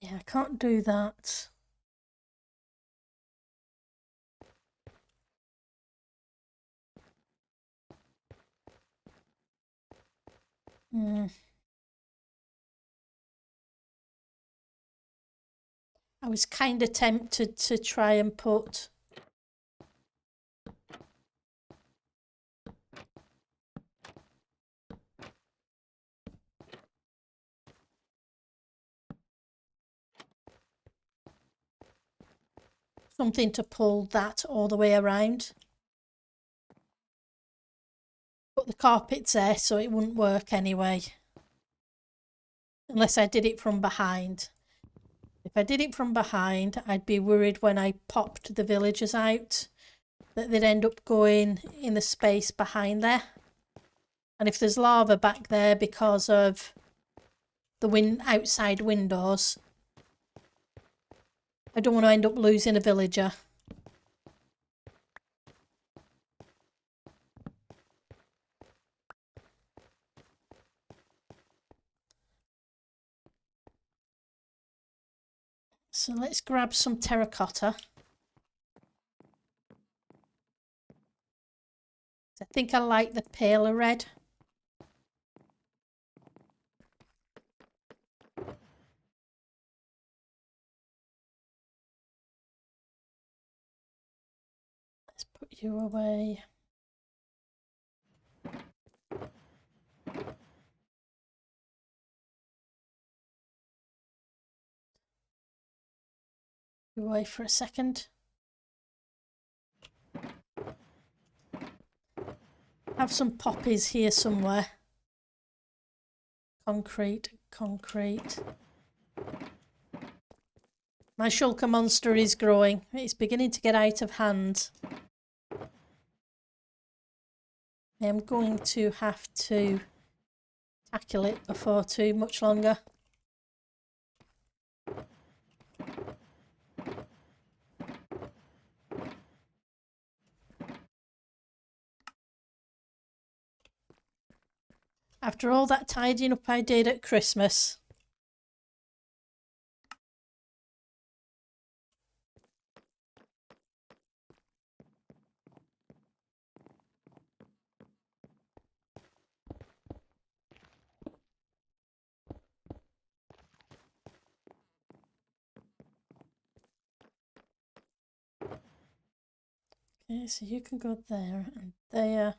Yeah, I can't do that. I was kind of tempted to try and put something to pull that all the way around. But the carpet's there, so it wouldn't work anyway. Unless I did it from behind. If I did it from behind, I'd be worried when I popped the villagers out that they'd end up going in the space behind there. And if there's lava back there because of the outside windows, I don't want to end up losing a villager. So let's grab some terracotta. I think I like the paler red. Let's put you away. You away for a second. Have some poppies here somewhere. Concrete, concrete. My shulker monster is growing. It's beginning to get out of hand. I am going to have to tackle it before too much longer. After all that tidying up I did at Christmas. Okay, so you can go there and there.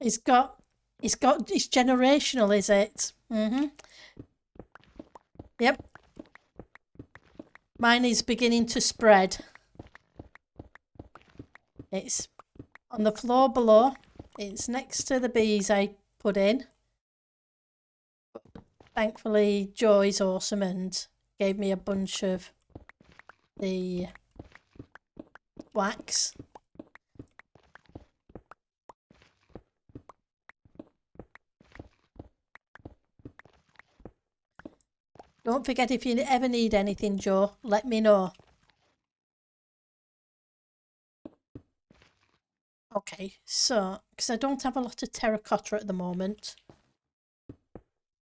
It's generational, is it? Yep. Mine is beginning to spread. It's on the floor below. It's next to the bees I put in. Thankfully, Joy's awesome and gave me a bunch of the wax. Don't forget, if you ever need anything, Jo, let me know. Okay, so, because I don't have a lot of terracotta at the moment,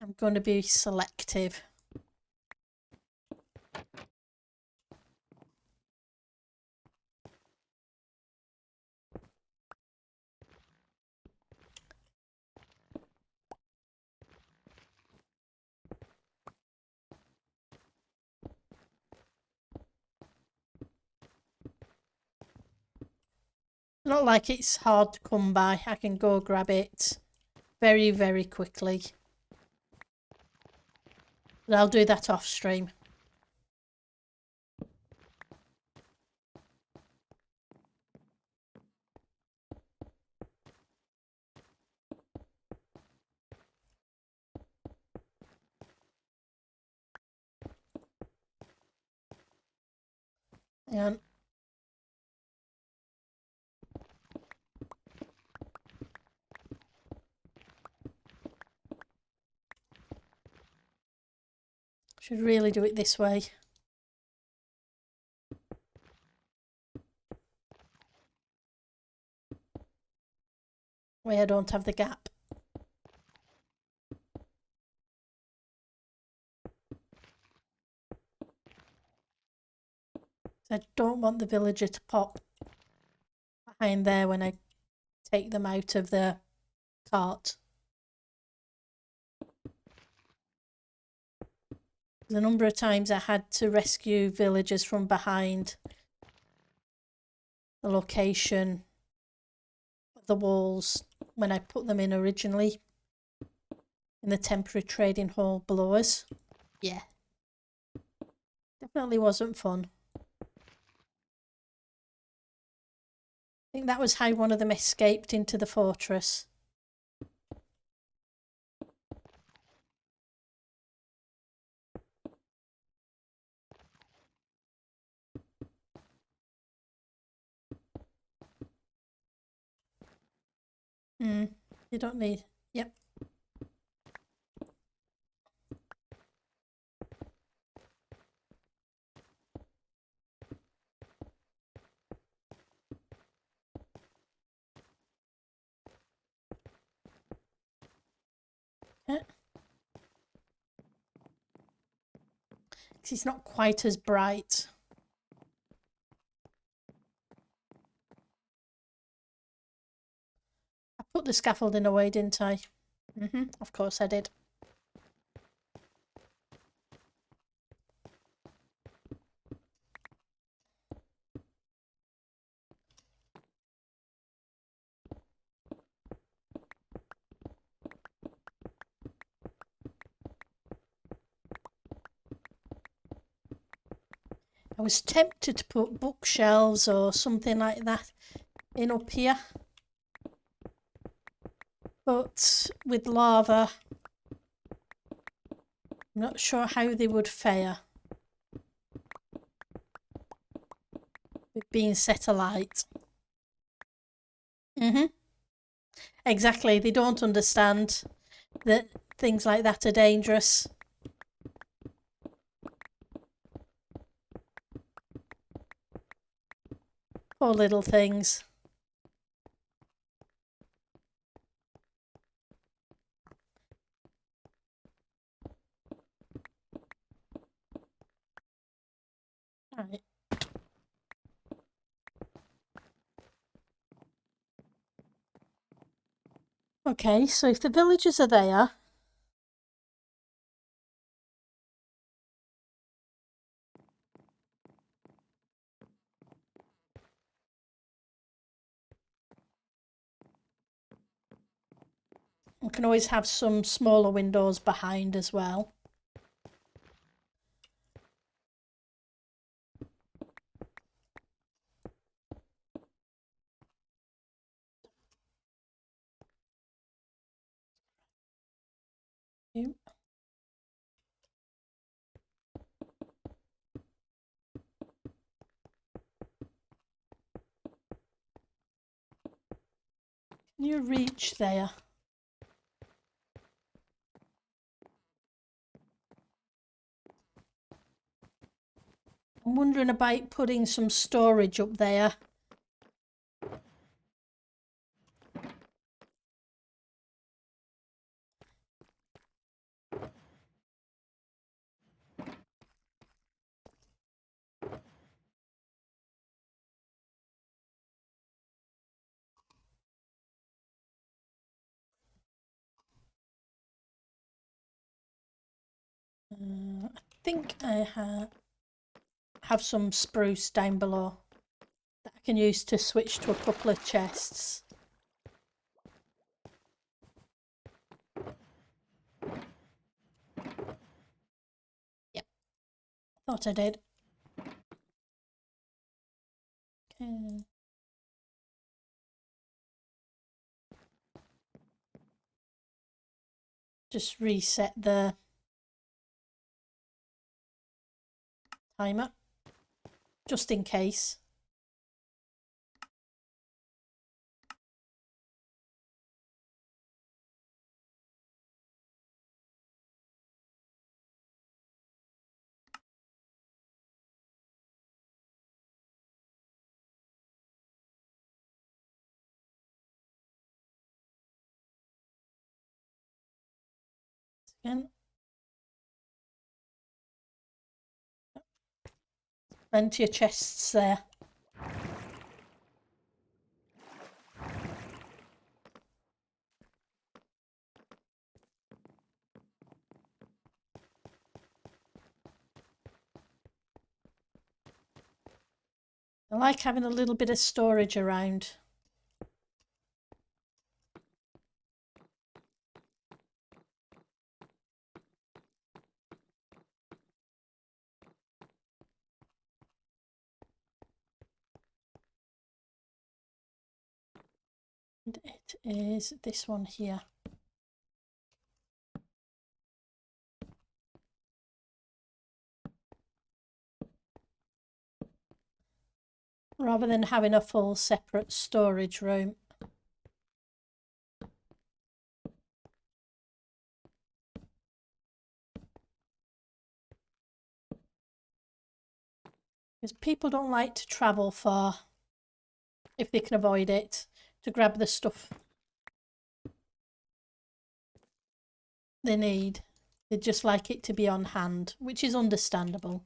I'm going to be selective. Not like it's hard to come by. I can go grab it very, very quickly. But I'll do that off stream. Hang on. Should really do it this way. Where I don't have the gap. I don't want the villager to pop behind there when I take them out of the cart. The number of times I had to rescue villagers from behind the location of the walls when I put them in originally in the temporary trading hall below us. Yeah. Definitely wasn't fun. I think that was how one of them escaped into the fortress. You don't need... Yep. Yeah. It's not quite as bright. I put the scaffolding away, didn't I? Of course I did. I was tempted to put bookshelves or something like that in up here. But with lava, I'm not sure how they would fare with being set alight. Exactly, they don't understand that things like that are dangerous. Poor little things. Right. Okay, so if the villagers are there, we can always have some smaller windows behind as well. Can you reach there? I'm wondering about putting some storage up there. I think I have some spruce down below that I can use to switch to a couple of chests. Yep, thought I did. Okay. Just reset the timer, just in case. Again. Plenty of chests there. I like having a little bit of storage around. And it is this one here. Rather than having a full separate storage room. Because people don't like to travel far, if they can avoid it, to grab the stuff they need. They just like it to be on hand, which is understandable.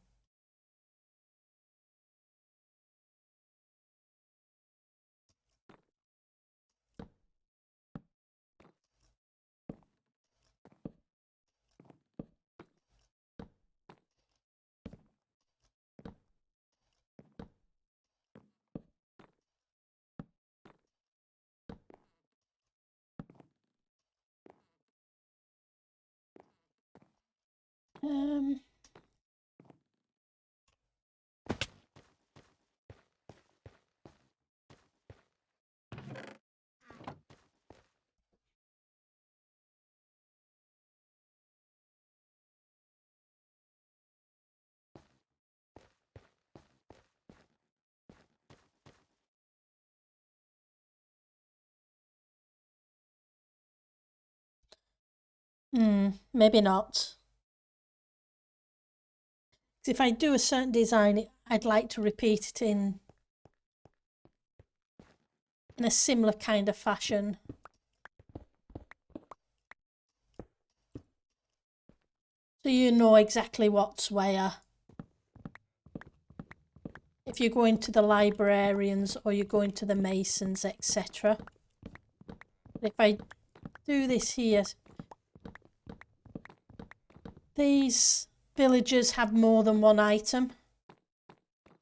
Um, maybe not. If I do a certain design, I'd like to repeat it in a similar kind of fashion. So you know exactly what's where. If you're going to the librarians or you're going to the masons, etc. If I do this here, these villagers have more than one item.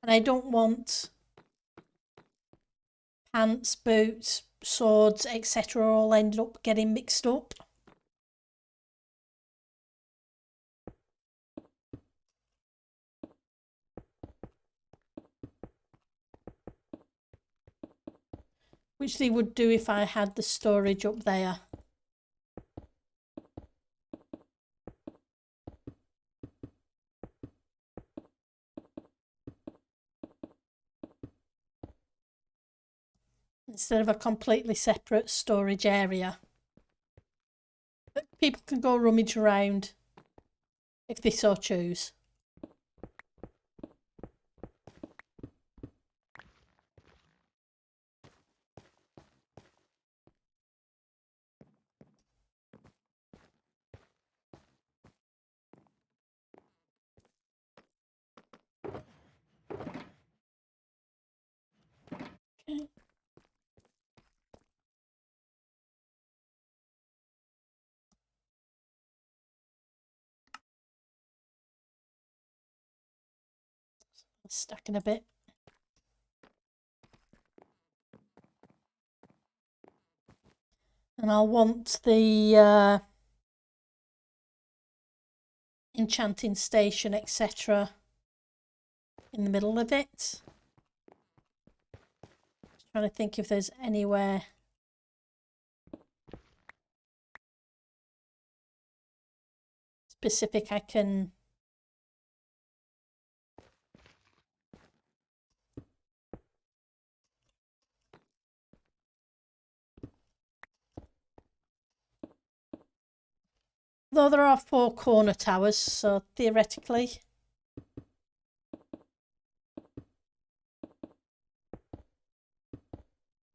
And I don't want pants, boots, swords, etc. all ended up getting mixed up. Which they would do if I had the storage up there. Instead of a completely separate storage area. But people can go rummage around if they so choose. Okay. Stacking a bit. And I'll want the enchanting station, etc. in the middle of it. Just trying to think if there's anywhere specific I can though there are 4 corner towers, so theoretically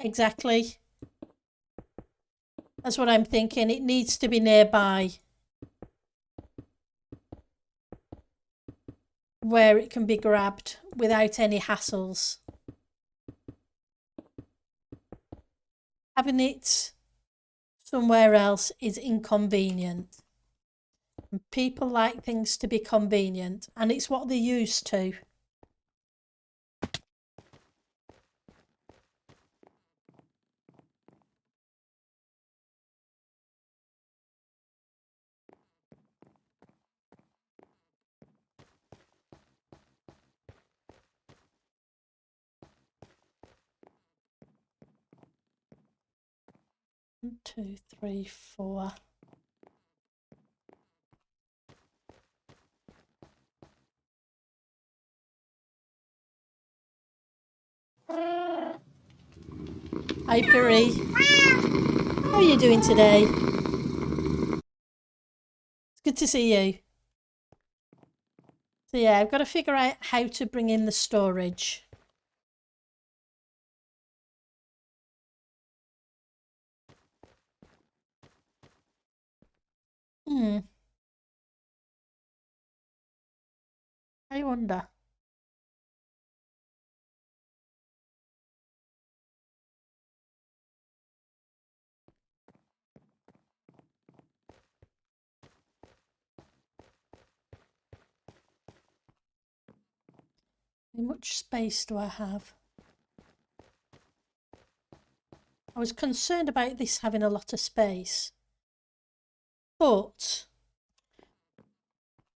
exactly. That's what I'm thinking. It needs to be nearby where it can be grabbed without any hassles. Having it somewhere else is inconvenient. And people like things to be convenient, and it's what they're used to. 1, 2, 3, 4. Hi, Piri. How are you doing today? It's good to see you. So yeah, I've got to figure out how to bring in the storage. I wonder. How much space do I have? I was concerned about this having a lot of space, but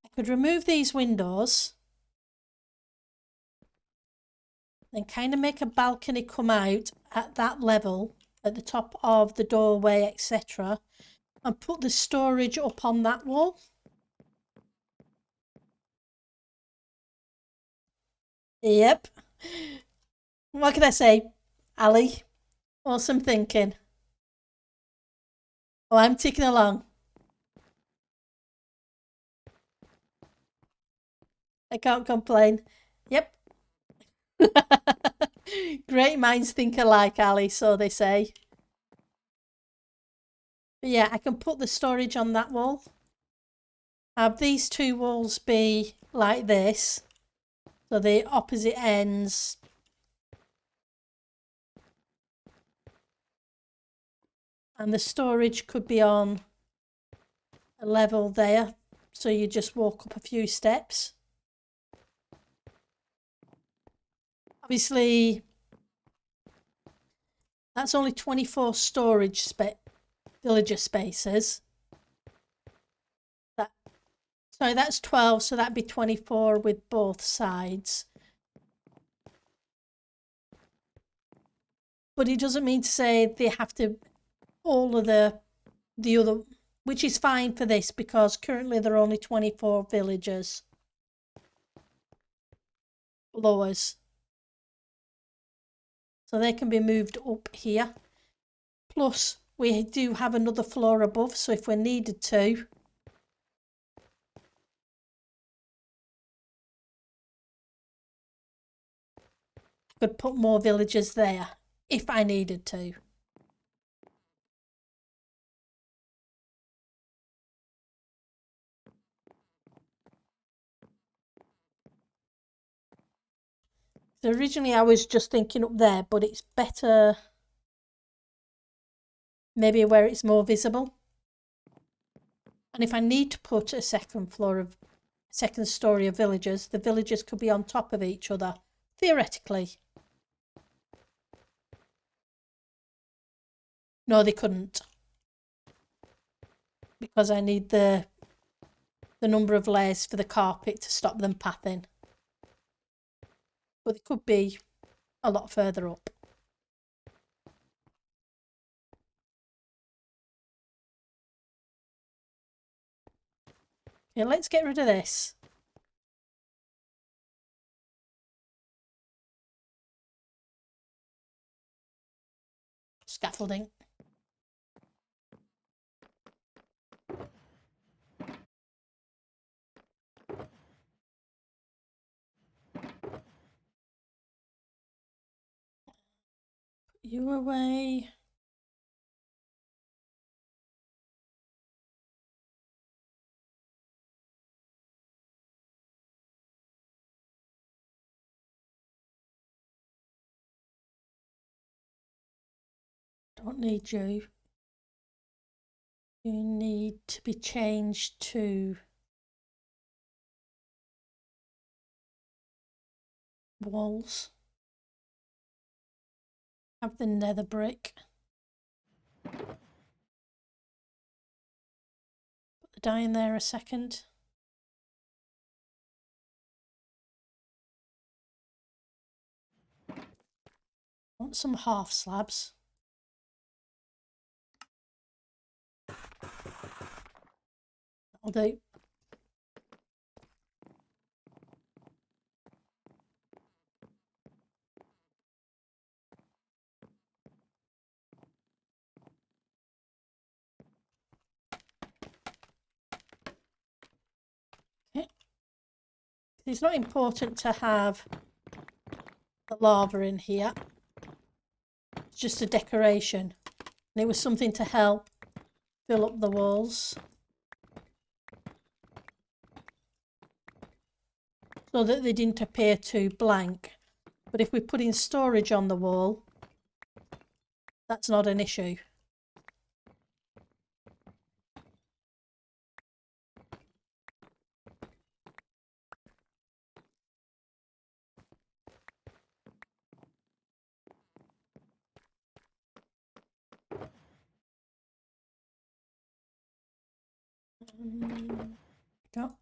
I could remove these windows and kind of make a balcony come out at that level, at the top of the doorway, etc., and put the storage up on that wall. Yep. What can I say, Ali? Awesome thinking. Oh, I'm ticking along. I can't complain. Yep. Great minds think alike, Ali, so they say. But yeah, I can put the storage on that wall. Have these two walls be like this. So the opposite ends. And the storage could be on a level there. So you just walk up a few steps. Obviously, that's only 24 storage villager spaces. Sorry, that's 12, so that'd be 24 with both sides. But it doesn't mean to say they have to all of the other, which is fine for this because currently there are only 24 villagers below us. So they can be moved up here. Plus, we do have another floor above, so if we needed to, I could put more villagers there if I needed to. So originally I was just thinking up there, but it's better maybe where it's more visible. And if I need to put a second story of villagers, the villagers could be on top of each other, theoretically. No, they couldn't. Because I need the number of layers for the carpet to stop them pathing. But it could be a lot further up. Okay, let's get rid of this. Scaffolding. Put you away. Don't need you. You need to be changed to walls. Have the nether brick. Put the dye in there a second. Want some half slabs. That'll do. Okay. It's not important to have the lava in here. It's just a decoration. And it was something to help fill up the walls, so that they didn't appear too blank. But if we're putting storage on the wall, that's not an issue. Go.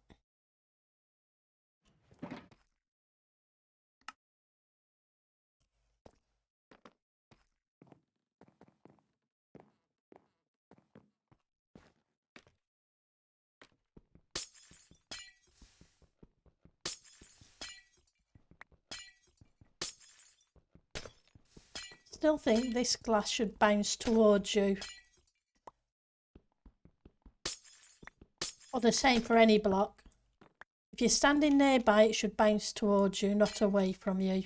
Still think this glass should bounce towards you. Or the same for any block. If you're standing nearby, it should bounce towards you, not away from you.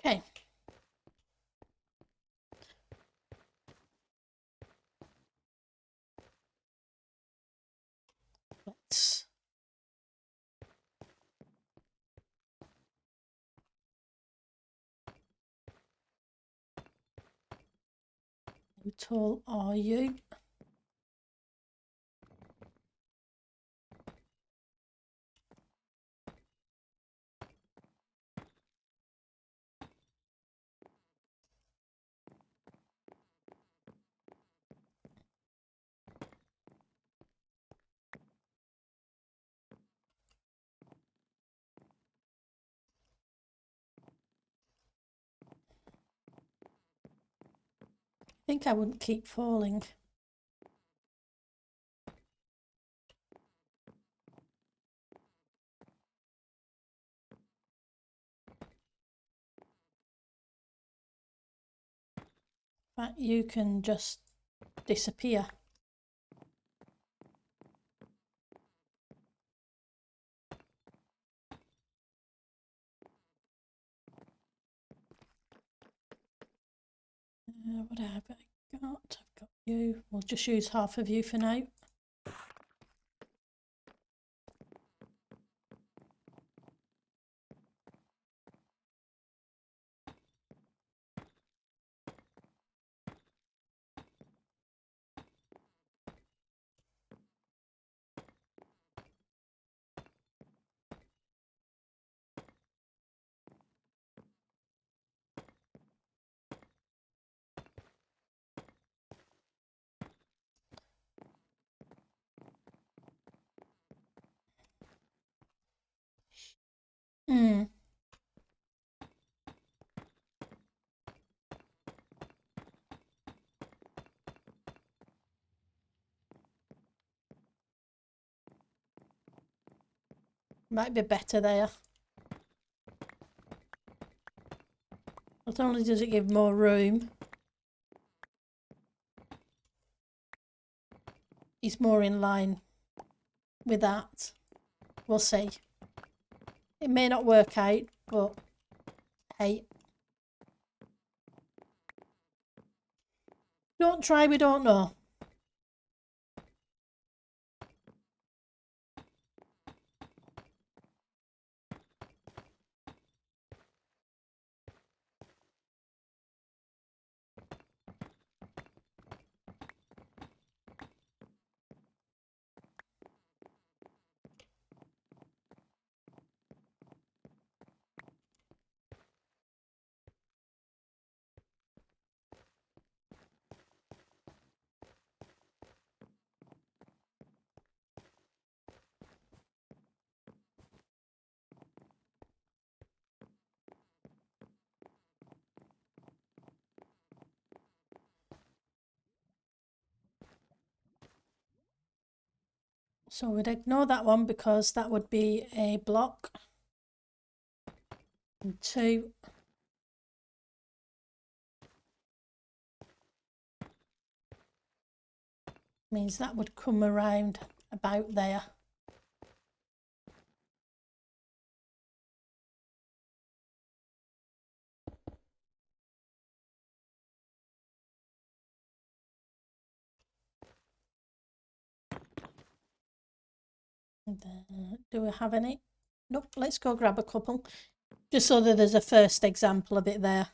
Okay. Let's how tall are you? I think I wouldn't keep falling. But you can just disappear. What have I got? I've got you. We'll just use half of you for now. Might be better there. Not only does it give more room, it's more in line with that. We'll see. It may not work out, but hey. Don't try, we don't know. So we'd ignore that one because that would be a block. And 2. Means that would come around about there. Do we have any? Nope, let's go grab a couple. Just so that there's a first example of it there.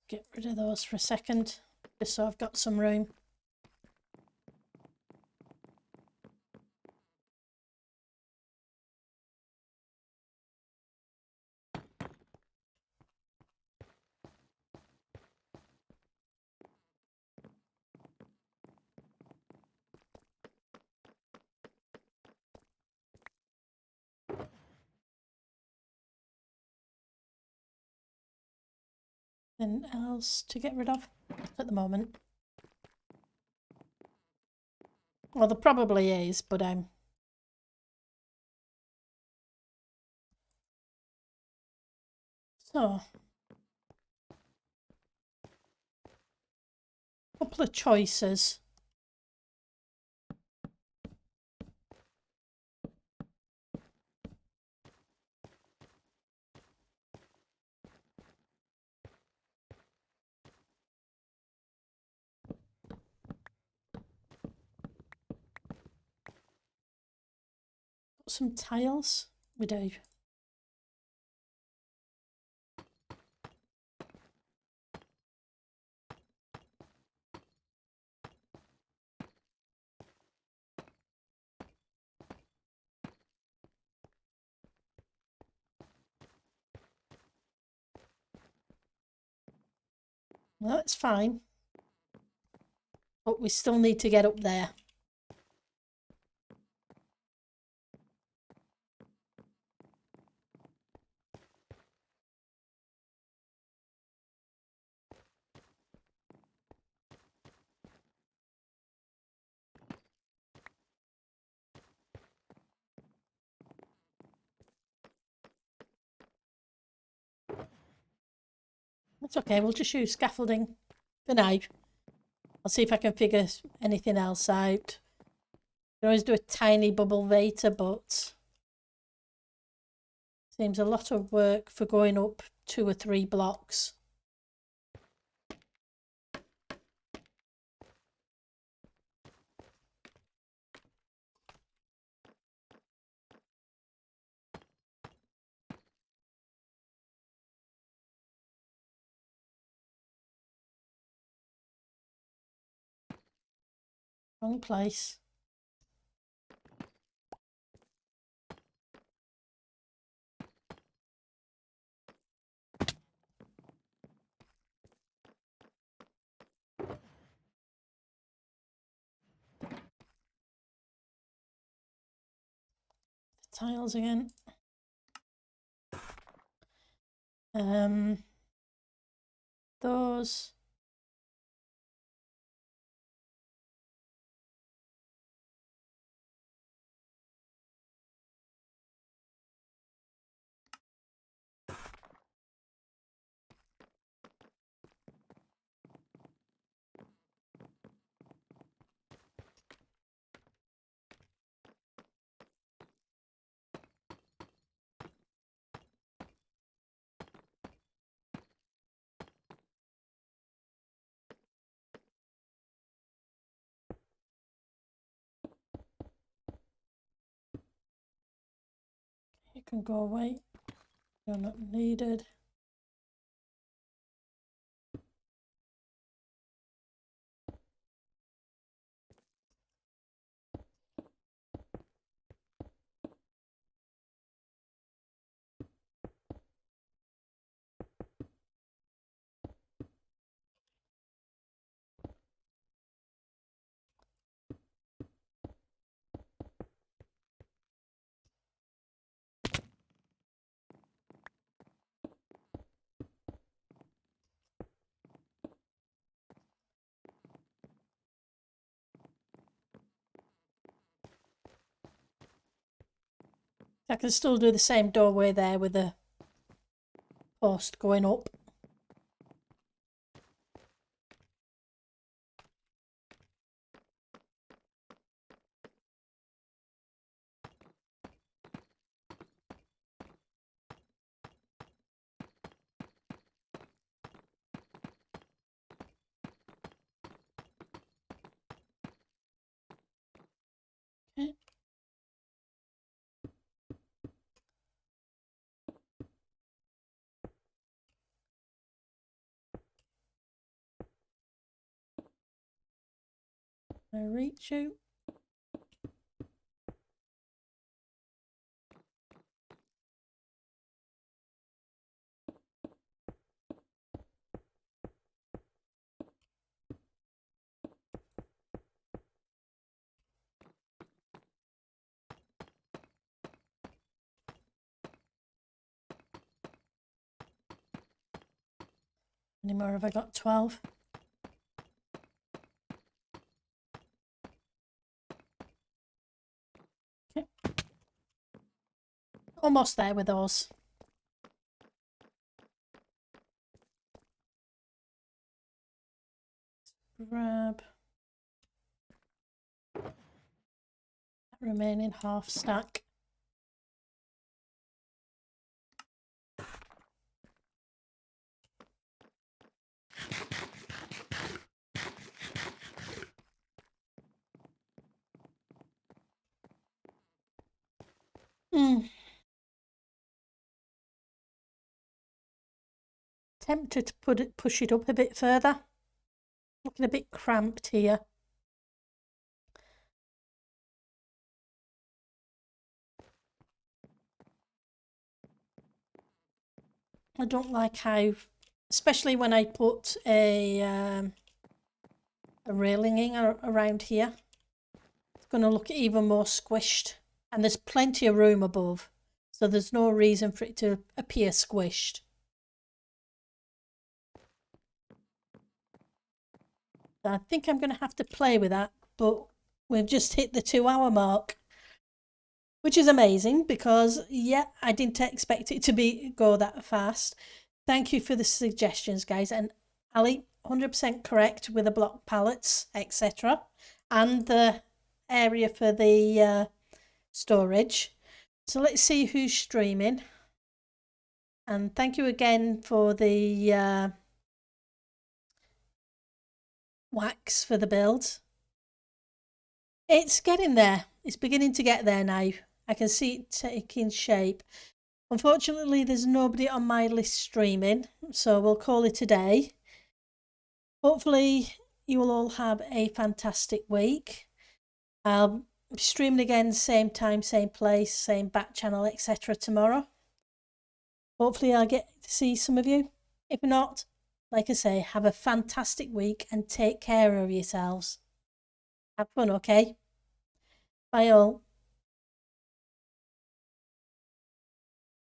Get rid of those for a second, just so I've got some room. Anything else to get rid of? Not at the moment. Well, there probably is, but so a couple of choices. Got some tiles. We do. Well, that's fine. But we still need to get up there. That's okay, we'll just use scaffolding for now. I'll see if I can figure anything else out. You can always do a tiny bubble vater, but seems a lot of work for going up 2 or 3 blocks. Wrong place. The tiles again. Those. You can go away. You're not needed. I can still do the same doorway there with the post going up. Okay. I reach you. Any more have I got? 12. Okay. Almost there with those. Grab that remaining half stack. Tempted to push it up a bit further. Looking a bit cramped here. I don't like how, especially when I put a railing around here. It's going to look even more squished, and there's plenty of room above, so there's no reason for it to appear squished. I think I'm going to have to play with that, but we've just hit the 2-hour mark, which is amazing because, yeah, I didn't expect it to go that fast. Thank you for the suggestions, guys. And Ali, 100% correct with the block pallets, etc. And the area for the storage. So let's see who's streaming. And thank you again for the wax for the build. It's getting there. It's beginning to get there now. I can see it taking shape. Unfortunately, there's nobody on my list streaming, so we'll call it a day. Hopefully, you will all have a fantastic week. I'll be streaming again, same time, same place, same back channel, etc. tomorrow. Hopefully, I'll get to see some of you. If not, like I say, have a fantastic week and take care of yourselves. Have fun, okay? Bye all.